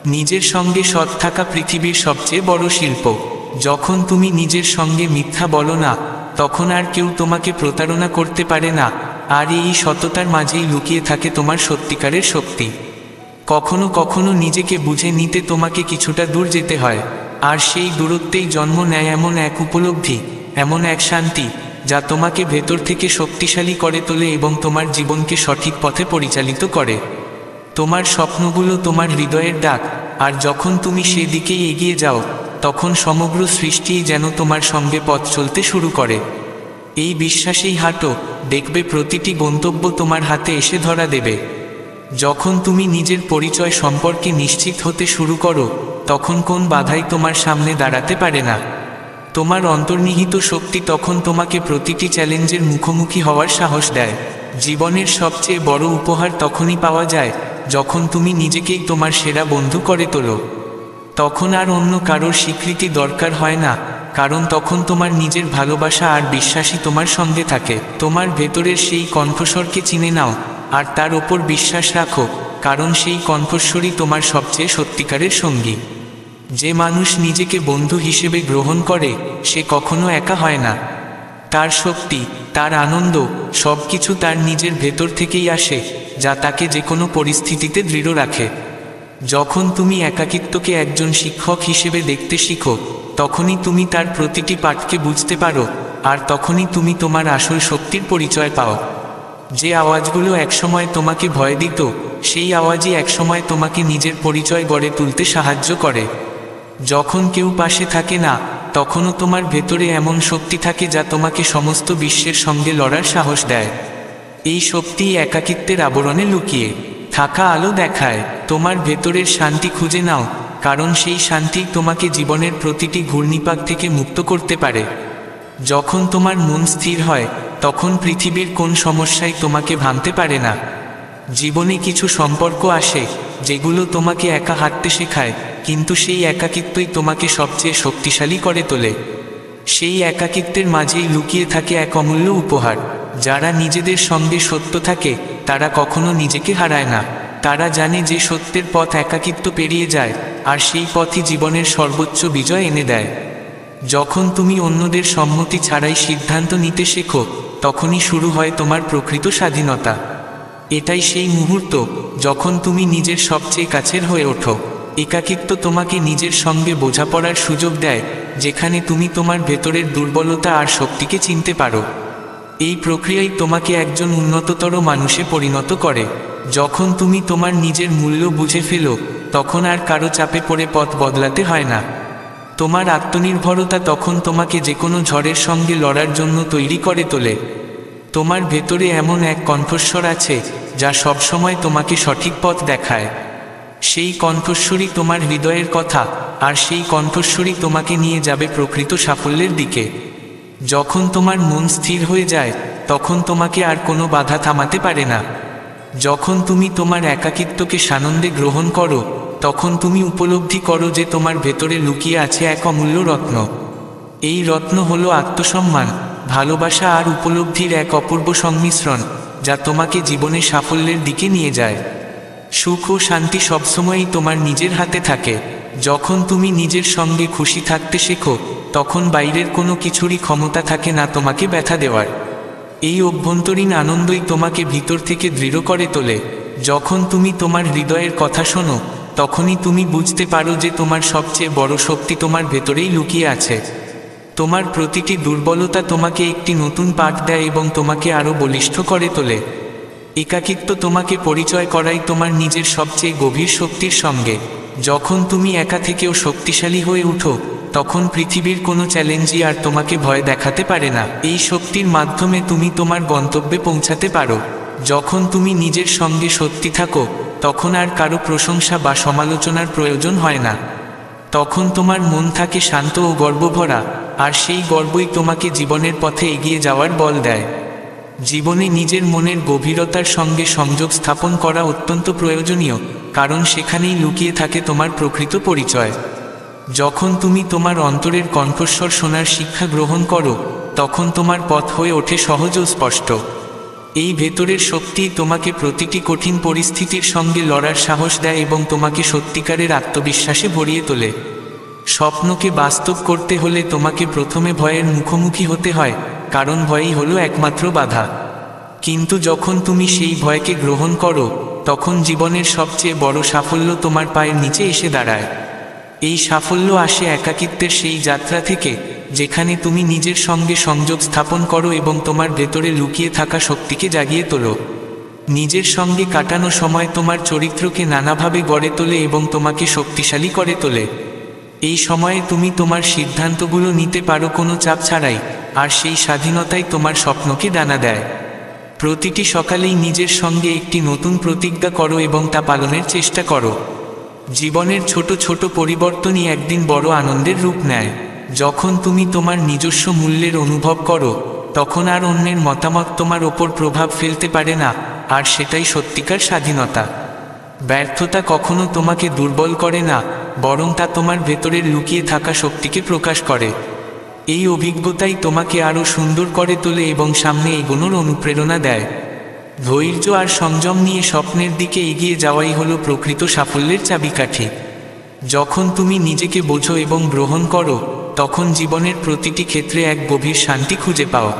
S1: নিজের সঙ্গে সৎ থাকা পৃথিবীর সবচেয়ে বড় শিল্প। যখন তুমি নিজের সঙ্গে মিথ্যা বলো না, তখন আর কেউ তোমাকে প্রতারণা করতে পারে না, আর এই সততার মাঝেই লুকিয়ে থাকে তোমার সত্যিকারের শক্তি। কখনো কখনো নিজেকে বুঝে নিতে তোমাকে কিছুটা দূর যেতে হয়, আর সেই দূরত্বেই জন্ম নেয় এমন এক উপলব্ধি, এমন এক শান্তি, যা তোমাকে ভেতর থেকে শক্তিশালী করে তোলে এবং তোমার জীবনকে সঠিক পথে পরিচালিত করে। তোমার স্বপ্নগুলো তোমার হৃদয়ের ডাক, আর যখন তুমি সেদিকেই এগিয়ে যাও, তখন সমগ্র সৃষ্টিই যেন তোমার সঙ্গে পথ চলতে শুরু করে। এই বিশ্বাসেই হাঁটো, দেখবে প্রতিটি গন্তব্য তোমার হাতে এসে ধরা দেবে। যখন তুমি নিজের পরিচয় সম্পর্কে নিশ্চিত হতে শুরু করো, তখন কোন বাধাই তোমার সামনে দাঁড়াতে পারে না। তোমার অন্তর্নিহিত শক্তি তখন তোমাকে প্রতিটি চ্যালেঞ্জের মুখোমুখি হওয়ার সাহস দেয়। জীবনের সবচেয়ে বড় উপহার তখনই পাওয়া যায় যখন তুমি নিজেকেই তোমার সেরা বন্ধু করে তোলো। তখন আর অন্য কারোর স্বীকৃতি দরকার হয় না, কারণ তখন তোমার নিজের ভালোবাসা আর বিশ্বাসই তোমার সঙ্গে থাকে। তোমার ভেতরের সেই কণ্ঠস্বরকে চিনে নাও, আর তার ওপর বিশ্বাস রাখো, কারণ সেই কণ্ঠস্বরই তোমার সবচেয়ে সত্যিকারের সঙ্গী। যে মানুষ নিজেকে বন্ধু হিসেবে গ্রহণ করে, সে কখনো একা হয় না। তার শক্তি, তার আনন্দ, সব কিছু তার নিজের ভেতর থেকেই আসে, যা তাকে যে কোনো পরিস্থিতিতে দৃঢ় রাখে। যখন তুমি একাকিত্বকে একজন শিক্ষক হিসেবে দেখতে শিখো, তখনই তুমি তার প্রতিটি পাঠকে বুঝতে পারো, আর তখনই তুমি তোমার আসল শক্তির পরিচয় পাও। যে আওয়াজগুলো একসময় তোমাকে ভয় দিত, সেই আওয়াজই একসময় তোমাকে নিজের পরিচয় গড়ে তুলতে সাহায্য করে। যখন কেউ পাশে থাকে না, তখনও তোমার ভেতরে এমন শক্তি থাকে যা তোমাকে সমস্ত বিশ্বের সঙ্গে লড়ার সাহস দেয়। এই শক্তিই একাকিত্বের আবরণে লুকিয়ে থাকা আলো দেখায়। তোমার ভেতরের শান্তি খুঁজে নাও, কারণ সেই শান্তি তোমাকে জীবনের প্রতিটি ঘূর্ণিপাক থেকে মুক্ত করতে পারে। যখন তোমার মন স্থির হয়, তখন পৃথিবীর কোন সমস্যাই তোমাকে ভাঙতে পারে না। জীবনে কিছু সম্পর্ক আসে, যেগুলো তোমাকে একা হাঁটতে শেখায়, কিন্তু সেই একাকিত্বই তোমাকে সবচেয়ে শক্তিশালী করে তোলে। সেই একাকিত্বের মাঝেই লুকিয়ে থাকে এক অমূল্য উপহার। যারা নিজেদের সঙ্গে সত্য থাকে, তারা কখনো নিজেকে হারায় না। তারা জানে যে সত্যের পথ একাকিত্ব পেরিয়ে যায়, আর সেই পথই জীবনের সর্বোচ্চ বিজয় এনে দেয়। যখন তুমি অন্যদের সম্মতি ছাড়াই সিদ্ধান্ত নিতে শেখো, তখনই শুরু হয় তোমার প্রকৃত স্বাধীনতা। এটাই সেই মুহূর্ত যখন তুমি নিজের সবচেয়ে কাছের হয়ে ওঠো। একাকিত্ব তোমাকে নিজের সঙ্গে বোঝাপড়ার সুযোগ দেয়, যেখানে তুমি তোমার ভেতরের দুর্বলতা আর শক্তিকে চিনতে পারো। এই প্রক্রিয়াই তোমাকে একজন উন্নততর মানুষে পরিণত করে। যখন তুমি তোমার নিজের মূল্য বুঝে ফেলো, তখন আর কারো চাপে পড়ে পথ বদলাতে হয় না। তোমার আত্মনির্ভরতা তখন তোমাকে যে কোনো ঝড়ের সঙ্গে লড়ার জন্য তৈরি করে তোলে। তোমার ভেতরে এমন এক কণ্ঠস্বর আছে যা সবসময় তোমাকে সঠিক পথ দেখায়। সেই কণ্ঠস্বরই তোমার হৃদয়ের কথা, আর সেই কণ্ঠস্বরই তোমাকে নিয়ে যাবে প্রকৃত সাফল্যের দিকে। যখন তোমার মন স্থির হয়ে যায়, তখন তোমাকে আর কোনো বাধা থামাতে পারে না। যখন তুমি তোমার একাকিত্বকে সানন্দে গ্রহণ করো, তখন তুমি উপলব্ধি করো যে তোমার ভেতরে লুকিয়ে আছে এক অমূল্য রত্ন। এই রত্ন হলো আত্মসম্মান, ভালোবাসা আর উপলব্ধির এক অপূর্ব সংমিশ্রণ, যা তোমাকে জীবনে সাফল্যের দিকে নিয়ে যায়। সুখ ও শান্তি সবসময়ই তোমার নিজের হাতে থাকে। যখন তুমি নিজের সঙ্গে খুশি থাকতে শেখো, তখন বাইরের কোনো কিছুরই ক্ষমতা থাকে না তোমাকে ব্যথা দেওয়ার। এই অভ্যন্তরীণ আনন্দই তোমাকে ভিতর থেকে দৃঢ় করে তোলে। যখন তুমি তোমার হৃদয়ের কথা শোনো, তখনই তুমি বুঝতে পারো যে তোমার সবচেয়ে বড় শক্তি তোমার ভেতরেই লুকিয়ে আছে। তোমার প্রতিটি দুর্বলতা তোমাকে একটি নতুন পাঠ দেয় এবং তোমাকে আরও বলিষ্ঠ করে তোলে। একাকিত্ব তোমাকে পরিচয় করায় তোমার নিজের সবচেয়ে গভীর শক্তির সঙ্গে। যখন তুমি একা থেকেও শক্তিশালী হয়ে উঠো, তখন পৃথিবীর কোনো চ্যালেঞ্জই আর তোমাকে ভয় দেখাতে পারে না। এই শক্তির মাধ্যমে তুমি তোমার গন্তব্যে পৌঁছাতে পারো। যখন তুমি নিজের সঙ্গে সত্যি থাকো, তখন আর কারো প্রশংসা বা সমালোচনার প্রয়োজন হয় না। তখন তোমার মন থাকে শান্ত ও গর্বভরা, আর সেই গর্বই তোমাকে জীবনের পথে এগিয়ে যাওয়ার বল দেয়। জীবনে নিজের মনের গভীরতার সঙ্গে সংযোগ স্থাপন করা অত্যন্ত প্রয়োজনীয়, কারণ সেখানেই লুকিয়ে থাকে তোমার প্রকৃত পরিচয়। যখন তুমি তোমার অন্তরের কণ্ঠস্বর শোনার শিক্ষা গ্রহণ করো, তখন তোমার পথ হয়ে ওঠে সহজ ও স্পষ্ট। এই ভেতরের শক্তিই তোমাকে প্রতিটি কঠিন পরিস্থিতির সঙ্গে লড়ার সাহস দেয় এবং তোমাকে সত্যিকারের আত্মবিশ্বাসে ভরিয়ে তোলে। স্বপ্নকে বাস্তব করতে হলে তোমাকে প্রথমে ভয়ের মুখোমুখি হতে হয়, কারণ ভয়ই হলো একমাত্র বাধা। কিন্তু যখন তুমি সেই ভয়কে গ্রহণ করো, তখন জীবনের সবচেয়ে বড় সাফল্য তোমার পায়ের নিচে এসে দাঁড়ায়। এই সাফল্য আসে একাকিত্বের সেই যাত্রা থেকে, যেখানে তুমি নিজের সঙ্গে সংযোগ স্থাপন করো এবং তোমার ভেতরে লুকিয়ে থাকা শক্তিকে জাগিয়ে তোলো। নিজের সঙ্গে কাটানো সময় তোমার চরিত্রকে নানাভাবে গড়ে তোলে এবং তোমাকে শক্তিশালী করে তোলে। এই সময়ে তুমি তোমার সিদ্ধান্তগুলো নিতে পারো কোনো চাপ ছাড়াই, আর সেই স্বাধীনতাই তোমার স্বপ্নকে ডানা দেয়। প্রতিটি সকালেই নিজের সঙ্গে একটি নতুন প্রতিজ্ঞা করো এবং তা পালনের চেষ্টা করো। জীবনের ছোট ছোট পরিবর্তনই একদিন বড় আনন্দের রূপ নেয়। যখন তুমি তোমার নিজস্ব মূল্যের অনুভব করো, তখন আর অন্যের মতামত তোমার ওপর প্রভাব ফেলতে পারে না, আর সেটাই সত্যিকার স্বাধীনতা। ব্যর্থতা কখনো তোমাকে দুর্বল করে না, বরং তা তোমার ভেতরের লুকিয়ে থাকা শক্তিকে প্রকাশ করে। এই অভিজ্ঞতাই তোমাকে আরও সুন্দর করে তোলে এবং সামনে এগোনোর অনুপ্রেরণা দেয়। ধৈর্য আর সংযম নিয়ে স্বপ্নের দিকে এগিয়ে যাওয়াই হলো প্রকৃত সাফল্যের চাবিকাঠি। যখন তুমি নিজেকে বোঝো এবং গ্রহণ করো, তখন জীবনের প্রতিটি ক্ষেত্রে এক গভীর শান্তি খুঁজে পাও।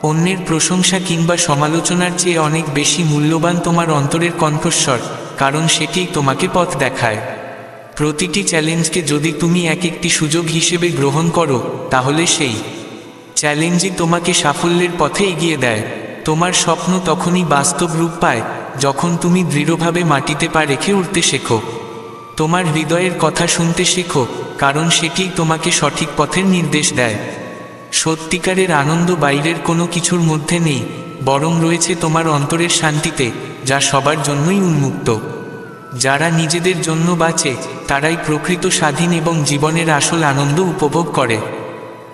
S1: অন্যের প্রশংসা কিংবা সমালোচনার চেয়ে অনেক বেশি মূল্যবান তোমার অন্তরের কণ্ঠস্বর, কারণ সেটিই তোমাকে পথ দেখায়। প্রতিটি চ্যালেঞ্জকে যদি তুমি এক একটি সুযোগ হিসেবে গ্রহণ করো, তাহলে সেই চ্যালেঞ্জই তোমাকে সাফল্যের পথে এগিয়ে দেয়। তোমার স্বপ্ন তখনই বাস্তব রূপ পায়, যখন তুমি দৃঢ়ভাবে মাটিতে পা রেখে উঠতে শেখো। তোমার হৃদয়ের কথা শুনতে শেখো, কারণ সেটিই তোমাকে সঠিক পথের নির্দেশ দেয়। সত্যিকারের আনন্দ বাইরের কোনো কিছুর মধ্যে নেই, বরং রয়েছে তোমার অন্তরের শান্তিতে, যা সবার জন্যই উন্মুক্ত। যারা নিজেদের জন্য বাঁচে, তারাই প্রকৃত স্বাধীন এবং জীবনের আসল আনন্দ উপভোগ করে।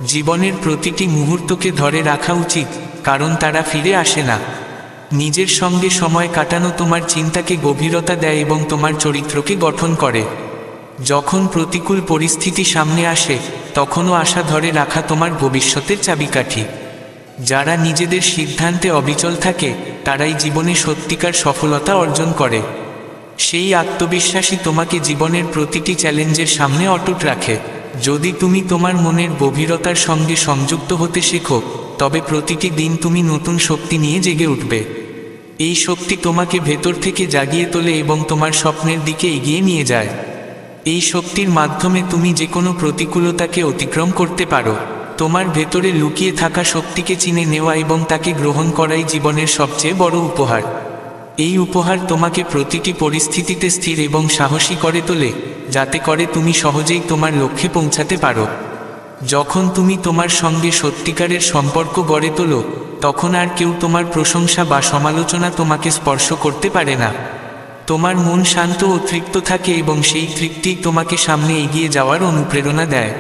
S1: জীবনের প্রতিটি মুহূর্তকে ধরে রাখা উচিত, কারণ তারা ফিরে আসে না। নিজের সঙ্গে সময় কাটানো তোমার চিন্তাকে গভীরতা দেয় এবং তোমার চরিত্রকে গঠন করে। যখন প্রতিকূল পরিস্থিতি সামনে আসে, তখনও আশা ধরে রাখা তোমার ভবিষ্যতের চাবিকাঠি। যারা নিজেদের সিদ্ধান্তে অবিচল থাকে, তারাই জীবনে সত্যিকার সফলতা অর্জন করে। সেই আত্মবিশ্বাসই তোমাকে জীবনের প্রতিটি চ্যালেঞ্জের সামনে অটুট রাখে। যদি তুমি তোমার মনের গভীরতার সঙ্গে সংযুক্ত হতে শেখো, তবে প্রতিটি দিন তুমি নতুন শক্তি নিয়ে জেগে উঠবে। এই শক্তি তোমাকে ভেতর থেকে জাগিয়ে তোলে এবং তোমার স্বপ্নের দিকে এগিয়ে নিয়ে যায়। এই শক্তির মাধ্যমে তুমি যে কোনো প্রতিকূলতাকে অতিক্রম করতে পারো। তোমার ভেতরে লুকিয়ে থাকা শক্তিকে চিনে নেওয়া এবং তাকে গ্রহণ করাই জীবনের সবচেয়ে বড় উপহার। এই উপহার তোমাকে প্রতিটি পরিস্থিতিতে স্থির এবং সাহসী করে তোলে, যাতে করে তুমি সহজেই তোমার লক্ষ্যে পৌঁছাতে পারো। যখন তুমি তোমার সঙ্গে সত্যিকারের সম্পর্ক গড়ে তোলো, তখন আর কেউ তোমার প্রশংসা বা সমালোচনা তোমাকে স্পর্শ করতে পারে না। তোমার মন শান্ত ও তৃপ্ত থাকে এবং সেই তৃপ্তি তোমাকে সামনে এগিয়ে যাওয়ার অনুপ্রেরণা দেয়।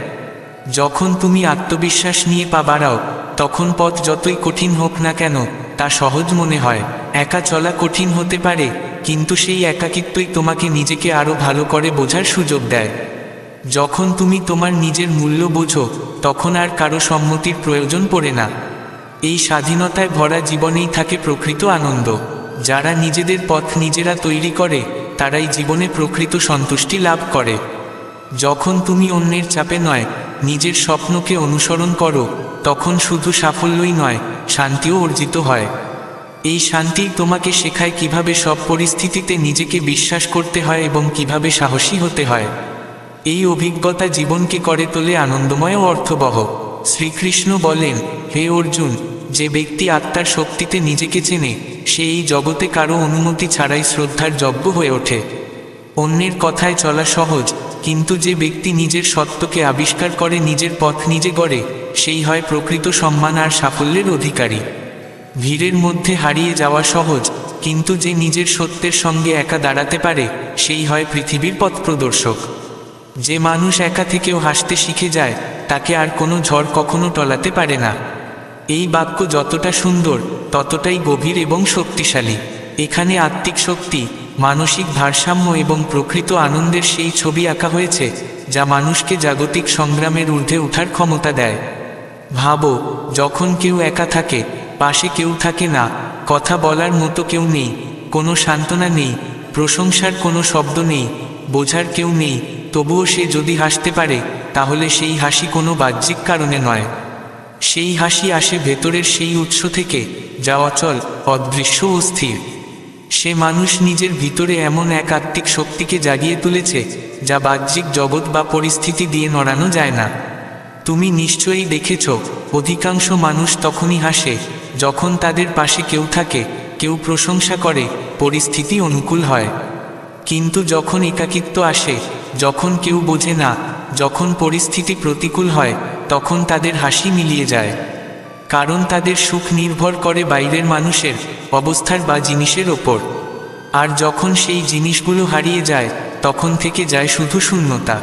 S1: যখন তুমি আত্মবিশ্বাস নিয়ে পা বাড়াও, তখন পথ যতই কঠিন হোক না কেন তা সহজ মনে হয়। একা চলা কঠিন হতে পারে, কিন্তু সেই একাকিত্বই তোমাকে নিজেকে আরও ভালো করে বোঝার সুযোগ দেয়। যখন তুমি তোমার নিজের মূল্য বোঝো, তখন আর কারো সম্মতির প্রয়োজন পড়ে না। এই স্বাধীনতায় ভরা জীবনেই থাকে প্রকৃত আনন্দ। যারা নিজেদের পথ নিজেরা তৈরি করে, তারাই জীবনে প্রকৃত সন্তুষ্টি লাভ করে। যখন তুমি অন্যের চাপে নয়, নিজের স্বপ্নকে অনুসরণ করো, তখন শুধু সাফল্যই নয়, শান্তিও অর্জিত হয়। এই শান্তি তোমাকে শেখায় কিভাবে সব পরিস্থিতিতে নিজেকে বিশ্বাস করতে হয় এবং কিভাবে সাহসী হতে হয়। এই অভিজ্ঞতা জীবনকে করে তোলে আনন্দময় ও অর্থবহ। শ্রীকৃষ্ণ বলেন, হে অর্জুন, যে ব্যক্তি আত্মার শক্তিতে নিজেকে চেনে, সে এই জগতে কারো অনুমতি ছাড়াই শ্রদ্ধার যোগ্য হয়ে ওঠে। অন্যের কথায় চলা সহজ, কিন্তু যে ব্যক্তি নিজের সত্যকে আবিষ্কার করে নিজের পথ নিজে গড়ে, সেই হয় প্রকৃত সম্মান আর সাফল্যের অধিকারী। ভিড়ের মধ্যে হারিয়ে যাওয়া সহজ, কিন্তু যে নিজের সত্যের সঙ্গে একা দাঁড়াতে পারে, সেই হয় পৃথিবীর পথ প্রদর্শক। যে মানুষ একা থেকেও হাসতে শিখে যায়, তাকে আর কোনো ঝড় কখনো টলাতে পারে না। এই বাক্য যতটা সুন্দর, ততটাই গভীর এবং শক্তিশালী। এখানে আত্মিক শক্তি, মানসিক ভারসাম্য এবং প্রকৃত আনন্দের সেই ছবি আঁকা হয়েছে, যা মানুষকে জাগতিক সংগ্রামের ঊর্ধ্বে ওঠার ক্ষমতা দেয়। ভাবো, যখন কেউ একা থাকে, পাশে কেউ থাকে না, কথা বলার মতো কেউ নেই, কোনো সান্ত্বনা নেই, প্রশংসার কোনো শব্দ নেই, বোঝার কেউ নেই, তবুও সে যদি হাসতে পারে, তাহলে সেই হাসি কোনো বাহ্যিক কারণে নয়। সেই হাসি আসে ভেতরের সেই উৎস থেকে, যা অচল, অদৃশ্য ও স্থির। সে মানুষ নিজের ভিতরে এমন এক আত্মিক শক্তিকে জাগিয়ে তুলেছে, যা বাহ্যিক জগৎ বা পরিস্থিতি দিয়ে নড়ানো যায় না। তুমি নিশ্চয়ই দেখেছ, অধিকাংশ মানুষ তখনই হাসে যখন তাদের পাশে কেউ থাকে, কেউ প্রশংসা করে, পরিস্থিতি অনুকূল হয়। কিন্তু যখন একাকিত্ব আসে, যখন কেউ বোঝে না, যখন পরিস্থিতি প্রতিকূল হয়, তখন তাদের হাসি মিলিয়ে যায়। কারণ তাদের সুখ নির্ভর করে বাইরের মানুষের, অবস্থার বা জিনিসের ওপর। আর যখন সেই জিনিসগুলো হারিয়ে যায়, তখন থেকে যায় শুধু শূন্যতা।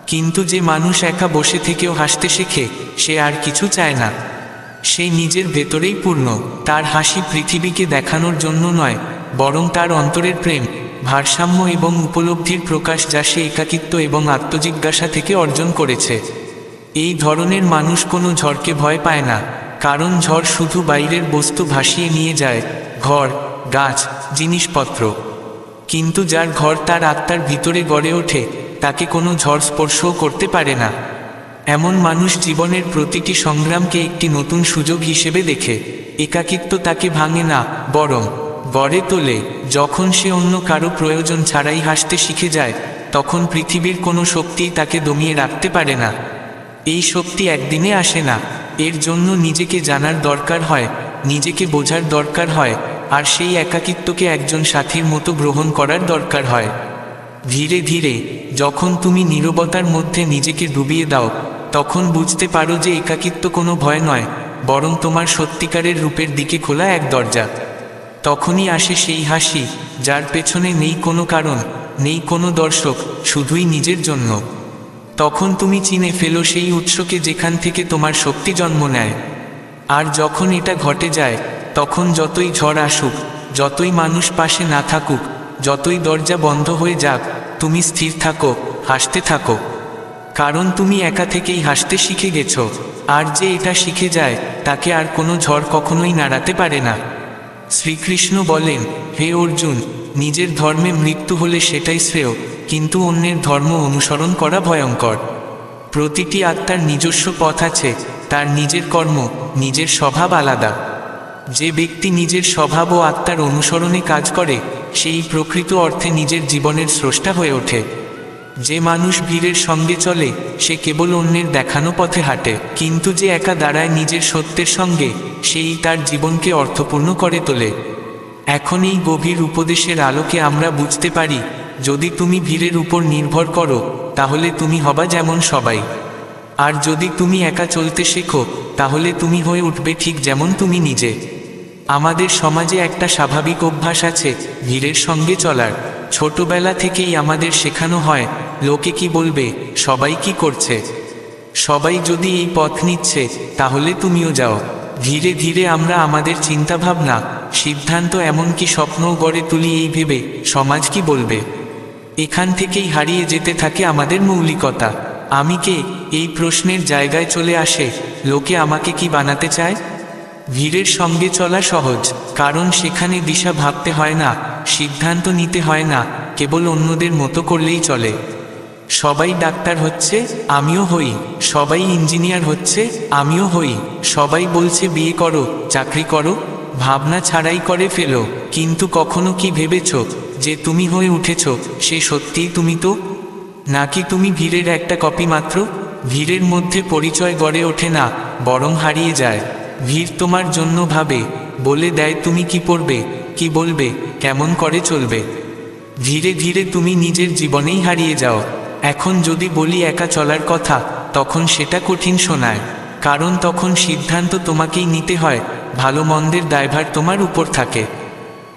S1: কিন্তু যে মানুষ একা বসে থেকেও হাসতে শেখে, সে আর কিছু চায় না। সে নিজের ভেতরেই পূর্ণ। তার হাসি পৃথিবীকে দেখানোর জন্য নয়, বরং তার অন্তরের প্রেম, ভারসাম্য এবং উপলব্ধির প্রকাশ, যা সে একাকিত্ব এবং আত্মজিজ্ঞাসা থেকে অর্জন করেছে। এই ধরনের মানুষ কোনো ঝড়কে ভয় পায় না, কারণ ঝড় শুধু বাইরের বস্তু ভাসিয়ে নিয়ে যায়, ঘর, গাছ, জিনিসপত্র। কিন্তু যার ঘর তার আত্মার ভিতরে গড়ে ওঠে, তাকে কোনো ঝড় স্পর্শও করতে পারে না। এমন মানুষ জীবনের প্রতিটি সংগ্রামকে একটি নতুন সুযোগ হিসেবে দেখে। একাকিত্ব তাকে ভাঙে না, বরং গড়ে তোলে। যখন সে অন্য কারো প্রয়োজন ছাড়াই হাসতে শিখে যায়, তখন পৃথিবীর কোনো শক্তিই তাকে দমিয়ে রাখতে পারে না। এই শক্তি একদিনে আসে না, এর জন্য নিজেকে জানার দরকার হয়, নিজেকে বোঝার দরকার হয়, আর সেই একাকিত্বকে একজন সাথীর মতো গ্রহণ করার দরকার হয়। ধীরে ধীরে, যখন তুমি নীরবতার মধ্যে নিজেকে ডুবিয়ে দাও, তখন বুঝতে পারো যে একাকিত্ব কোনো ভয় নয়, বরং তোমার সত্যিকারের রূপের দিকে খোলা এক দরজা। তখনই আসে সেই হাসি, যার পেছনে নেই কোনো কারণ, নেই কোনো দর্শক, শুধুই নিজের জন্য। তখন তুমি চিনে ফেলো সেই উৎসকে যেখান থেকে তোমার শক্তি জন্ম নেয়। আর যখন এটা ঘটে যায়, তখন যতই ঝড় আসুক, যতই মানুষ পাশে না থাকুক, যতই দরজা বন্ধ হয়ে যাক, তুমি স্থির থাকো, হাসতে থাকো। কারণ তুমি একা থেকেই হাসতে শিখে গেছো। আর যে এটা শিখে যায়, তাকে আর কোনো ঝড় কখনোই নাড়াতে পারে না। শ্রীকৃষ্ণ বলেন, হে অর্জুন, নিজের ধর্মে মৃত্যু হলে সেটাই শ্রেয়, কিন্তু অন্যের ধর্ম অনুসরণ করা ভয়ঙ্কর। প্রতিটি আত্মার নিজস্ব পথ আছে, তার নিজের কর্ম, নিজের স্বভাব আলাদা। যে ব্যক্তি নিজের স্বভাব ও আত্মার অনুসরণে কাজ করে, সেই প্রকৃত অর্থে নিজের জীবনের স্রষ্টা হয়ে ওঠে। যে মানুষ ভিড়ের সঙ্গে চলে সে কেবল অন্যের দেখানো পথে হাঁটে, কিন্তু যে একা দাঁড়ায় নিজের সত্যের সঙ্গে সেই তার জীবনকে অর্থপূর্ণ করে তোলে। এখন এই গভীর উপদেশের আলোকে আমরা বুঝতে পারি, যদি তুমি ভিড়ের উপর নির্ভর করো তাহলে তুমি হবা যেমন সবাই, আর যদি তুমি একা চলতে শেখো তাহলে তুমি হয়ে উঠবে ঠিক যেমন তুমি নিজে। আমাদের সমাজে একটা স্বাভাবিক অভ্যাস আছে ভিড়ের সঙ্গে চলার। ছোটবেলা থেকেই আমাদের শেখানো হয় লোকে কি বলবে, সবাই কি করছে, সবাই যদি এই পথ নিচ্ছে তাহলে তুমিও যাও। ধীরে ধীরে আমরা আমাদের চিন্তাভাবনা, সিদ্ধান্ত এমনকি স্বপ্নও গড়ে তুলি এই ভেবে সমাজ কি বলবে। এখান থেকেই হারিয়ে যেতে থাকে আমাদের মৌলিকতা। আমি কে এই প্রশ্নের জায়গায় চলে আসে লোকে আমাকে কি বানাতে চায়। ভিড়ের সঙ্গে চলা সহজ, কারণ সেখানে দিশা ভাবতে হয় না, সিদ্ধান্ত নিতে হয় না, কেবল অন্যদের মতো করলেই চলে। সবাই ডাক্তার হচ্ছে আমিও হই, সবাই ইঞ্জিনিয়ার হচ্ছে আমিও হই, সবাই বলছে বিয়ে করো, চাকরি করো, ভাবনা ছাড়াই করে ফেলো। কিন্তু কখনো কি ভেবেছ যে তুমি হয়ে উঠেছ সে সত্যিই তুমি তো? নাকি তুমি ভিড়ের একটা কপি মাত্র? ভিড়ের মধ্যে পরিচয় গড়ে ওঠে না, বরং হারিয়ে যায়। ভিড় তোমার জন্য ভাবে, বলে দেয় তুমি কি পড়বে, কি বলবে, কেমন করে চলবে। ধীরে ধীরে তুমি নিজের জীবনেই হারিয়ে যাও। এখন যদি বলি একা চলার কথা, তখন সেটা কঠিন শোনায়, কারণ তখন সিদ্ধান্ত তোমাকেই নিতে হয়, ভালো মন্দের দায়ভার তোমার উপর থাকে।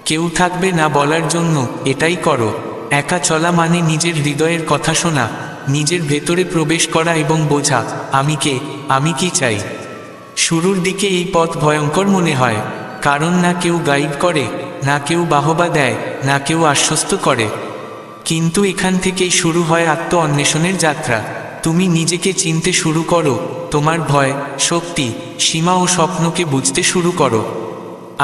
S1: কেউ থাকবে না বলার জন্য এটাই করো। একা চলা মানে নিজের হৃদয়ের কথা শোনা, নিজের ভেতরে প্রবেশ করা এবং বোঝা আমি কে, আমি কি চাই। শুরুর দিকে এই পথ ভয়ঙ্কর মনে হয়, কারণ না কেউ গাইড করে, না কেউ বাহবা দেয়, না কেউ আশ্বস্ত করে। কিন্তু এখান থেকেই শুরু হয় আত্ম অন্বেষণের যাত্রা। তুমি নিজেকে চিনতে শুরু করো, তোমার ভয়, শক্তি, সীমা ও স্বপ্নকে বুঝতে শুরু করো।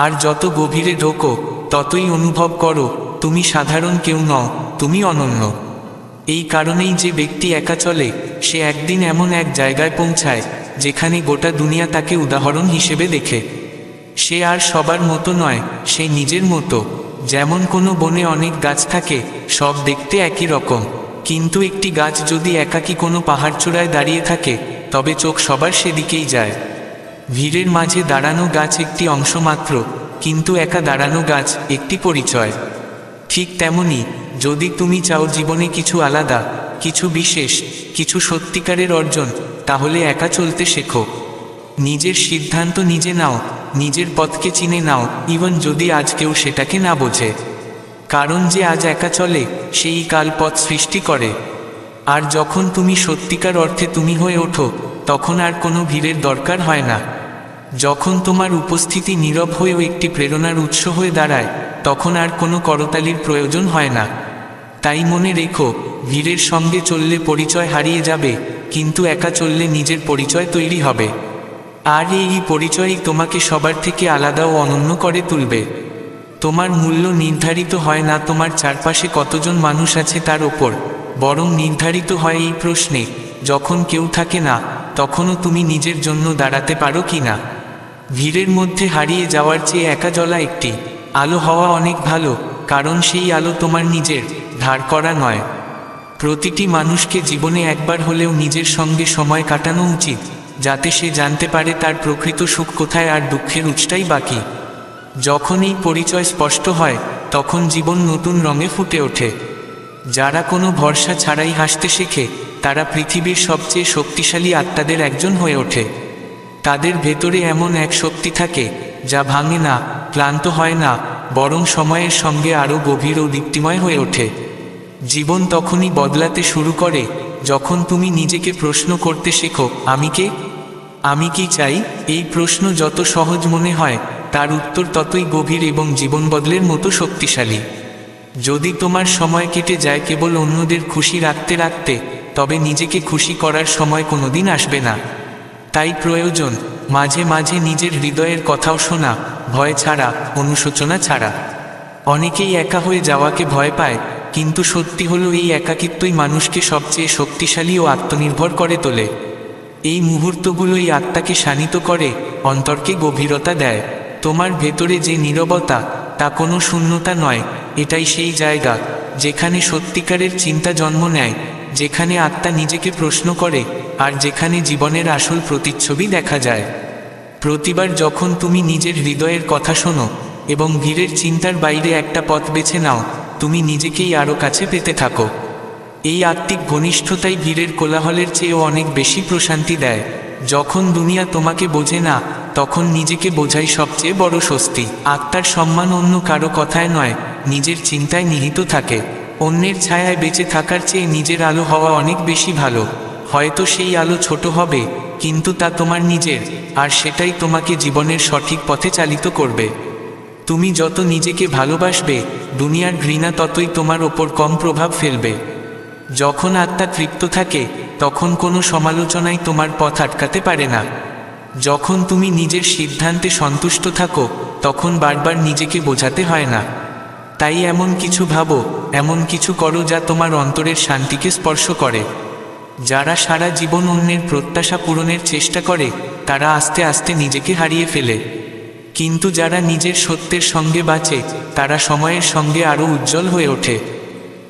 S1: আর যত গভীরে ঢোকো ততই অনুভব করো তুমি সাধারণ কেউ নও, তুমি অনন্য। এই কারণেই যে ব্যক্তি একা চলে সে একদিন এমন এক জায়গায় পৌঁছায় যেখানে গোটা দুনিয়া তাকে উদাহরণ হিসেবে দেখে। সে আর সবার মতো নয়, সে নিজের মতো। যেমন কোনো বনে অনেক গাছ থাকে, সব দেখতে একই রকম, কিন্তু একটি গাছ যদি একাকী কোনো পাহাড়চূড়ায় দাঁড়িয়ে থাকে তবে চোখ সবার সেদিকেই যায়। ভিড়ের মাঝে দাঁড়ানো গাছ একটি অংশ মাত্র, কিন্তু একা দাঁড়ানো গাছ একটি পরিচয়। ঠিক তেমনি যদি তুমি চাও জীবনে কিছু আলাদা, কিছু বিশেষ, কিছু সত্যিকারের অর্জন, তাহলে একা চলতে শেখো। নিজের সিদ্ধান্ত নিজে নাও, নিজের পথকে চিনে নাও, ইভেন যদি আজ কেউ সেটাকে না বোঝে। কারণ যে আজ একা চলে সেই কাল পথ সৃষ্টি করে। আর যখন তুমি সত্যিকার অর্থে তুমি হয়ে ওঠো তখন আর কোনো ভিড়ের দরকার হয় না। যখন তোমার উপস্থিতি নীরব হয়েও একটি প্রেরণার উৎস হয়ে দাঁড়ায় তখন আর কোনো করতালির প্রয়োজন হয় না। তাই মনে রেখো, ভিড়ের সঙ্গে চললে পরিচয় হারিয়ে যাবে, কিন্তু একা চললে নিজের পরিচয় তৈরি হবে। আর এই পরিচয়ই তোমাকে সবার থেকে আলাদা ও অনন্য করে তুলবে। তোমার মূল্য নির্ধারিত হয় না তোমার চারপাশে কতজন মানুষ আছে তার ওপর, বরং নির্ধারিত হয় এই প্রশ্নে, যখন কেউ থাকে না তখনও তুমি নিজের জন্য দাঁড়াতে পারো কি না। ভিড়ের মধ্যে হারিয়ে যাওয়ার চেয়ে একা জ্বলা একটি আলো হওয়া অনেক ভালো, কারণ সেই আলো তোমার নিজের, ধার করা নয়। প্রতিটি মানুষকে জীবনে একবার হলেও নিজের সঙ্গে সময় কাটানো উচিত, যাতে সে জানতে পারে তার প্রকৃত সুখ কোথায় আর দুঃখের উৎসটাই বাকি। যখন এই পরিচয় স্পষ্ট হয় তখন জীবন নতুন রঙে ফুটে ওঠে। যারা কোনো ভরসা ছাড়াই হাসতে শেখে তারা পৃথিবীর সবচেয়ে শক্তিশালী আত্মাদের একজন হয়ে ওঠে। তাদের ভেতরে এমন এক শক্তি থাকে যা ভাঙে না, ক্লান্ত হয় না, বরং সময়ের সঙ্গে আরও গভীর ও দীপ্তিময় হয়ে ওঠে। জীবন তখনই বদলাতে শুরু করে যখন তুমি নিজেকে প্রশ্ন করতে শেখো, আমি কে, আমি কি চাই। এই প্রশ্ন যত সহজ মনে হয় তার উত্তর ততই গভীর এবং জীবন বদলের মতো শক্তিশালী। যদি তোমার সময় কেটে যায় কেবল অন্যদের খুশি রাখতে রাখতে, তবে নিজেকে খুশি করার সময় কোনোদিন আসবে না। তাই প্রয়োজন মাঝে মাঝে নিজের হৃদয়ের কথাও শোনা, ভয় ছাড়া, অনুশোচনা ছাড়া। অনেকেই একা হয়ে যাওয়াকে ভয় পায়, কিন্তু সত্যি হলো এই একাকিত্বই মানুষকে সবচেয়ে শক্তিশালী ও আত্মনির্ভর করে তোলে। এই মুহূর্তগুলোই আত্মাকে শানিত করে, অন্তরকে গভীরতা দেয়। তোমার ভেতরে যে নীরবতা, তা কোনো শূন্যতা নয়, এটাই সেই জায়গা যেখানে সত্যিকারের চিন্তা জন্ম নেয়, যেখানে আত্মা নিজেকে প্রশ্ন করে আর যেখানে জীবনের আসল প্রতিচ্ছবি দেখা যায়। প্রতিবার যখন তুমি নিজের হৃদয়ের কথা শোনো এবং ভিড়ের চিন্তার বাইরে একটা পথ বেছে নাও, তুমি নিজেকেই আরও কাছে পেতে থাকো। এই আত্মিক ঘনিষ্ঠতাই ভিড়ের কোলাহলের চেয়েও অনেক বেশি প্রশান্তি দেয়। যখন দুনিয়া তোমাকে বোঝে না, তখন নিজেকে বোঝাই সবচেয়ে বড় স্বস্তি। আত্মার সম্মান অন্য কারো কথায় নয়, নিজের চিন্তায় নিহিত থাকে। অন্যের ছায়ায় বেঁচে থাকার চেয়ে নিজের আলো হওয়া অনেক বেশি ভালো। হয়তো সেই আলো ছোট হবে, কিন্তু তা তোমার নিজের, আর সেটাই তোমাকে জীবনের সঠিক পথে চালিত করবে। তুমি যত নিজেকে ভালোবাসবে, দুনিয়ার ঘৃণা ততই তোমার ওপর কম প্রভাব ফেলবে। যখন আত্মা তৃপ্ত থাকে, তখন কোনো সমালোচনাই তোমার পথ আটকাতে পারে না। যখন তুমি নিজের সিদ্ধান্তে সন্তুষ্ট থাকো, তখন বারবার নিজেকে বোঝাতে হয় না। তাই এমন কিছু ভাবো, এমন কিছু করো যা তোমার অন্তরের শান্তিকে স্পর্শ করে। যারা সারা জীবন অন্যের প্রত্যাশা পূরণের চেষ্টা করে, তারা আস্তে আস্তে নিজেকে হারিয়ে ফেলে। কিন্তু যারা নিজের সত্যের সঙ্গে বাঁচে, তারা সময়ের সঙ্গে আরও উজ্জ্বল হয়ে ওঠে।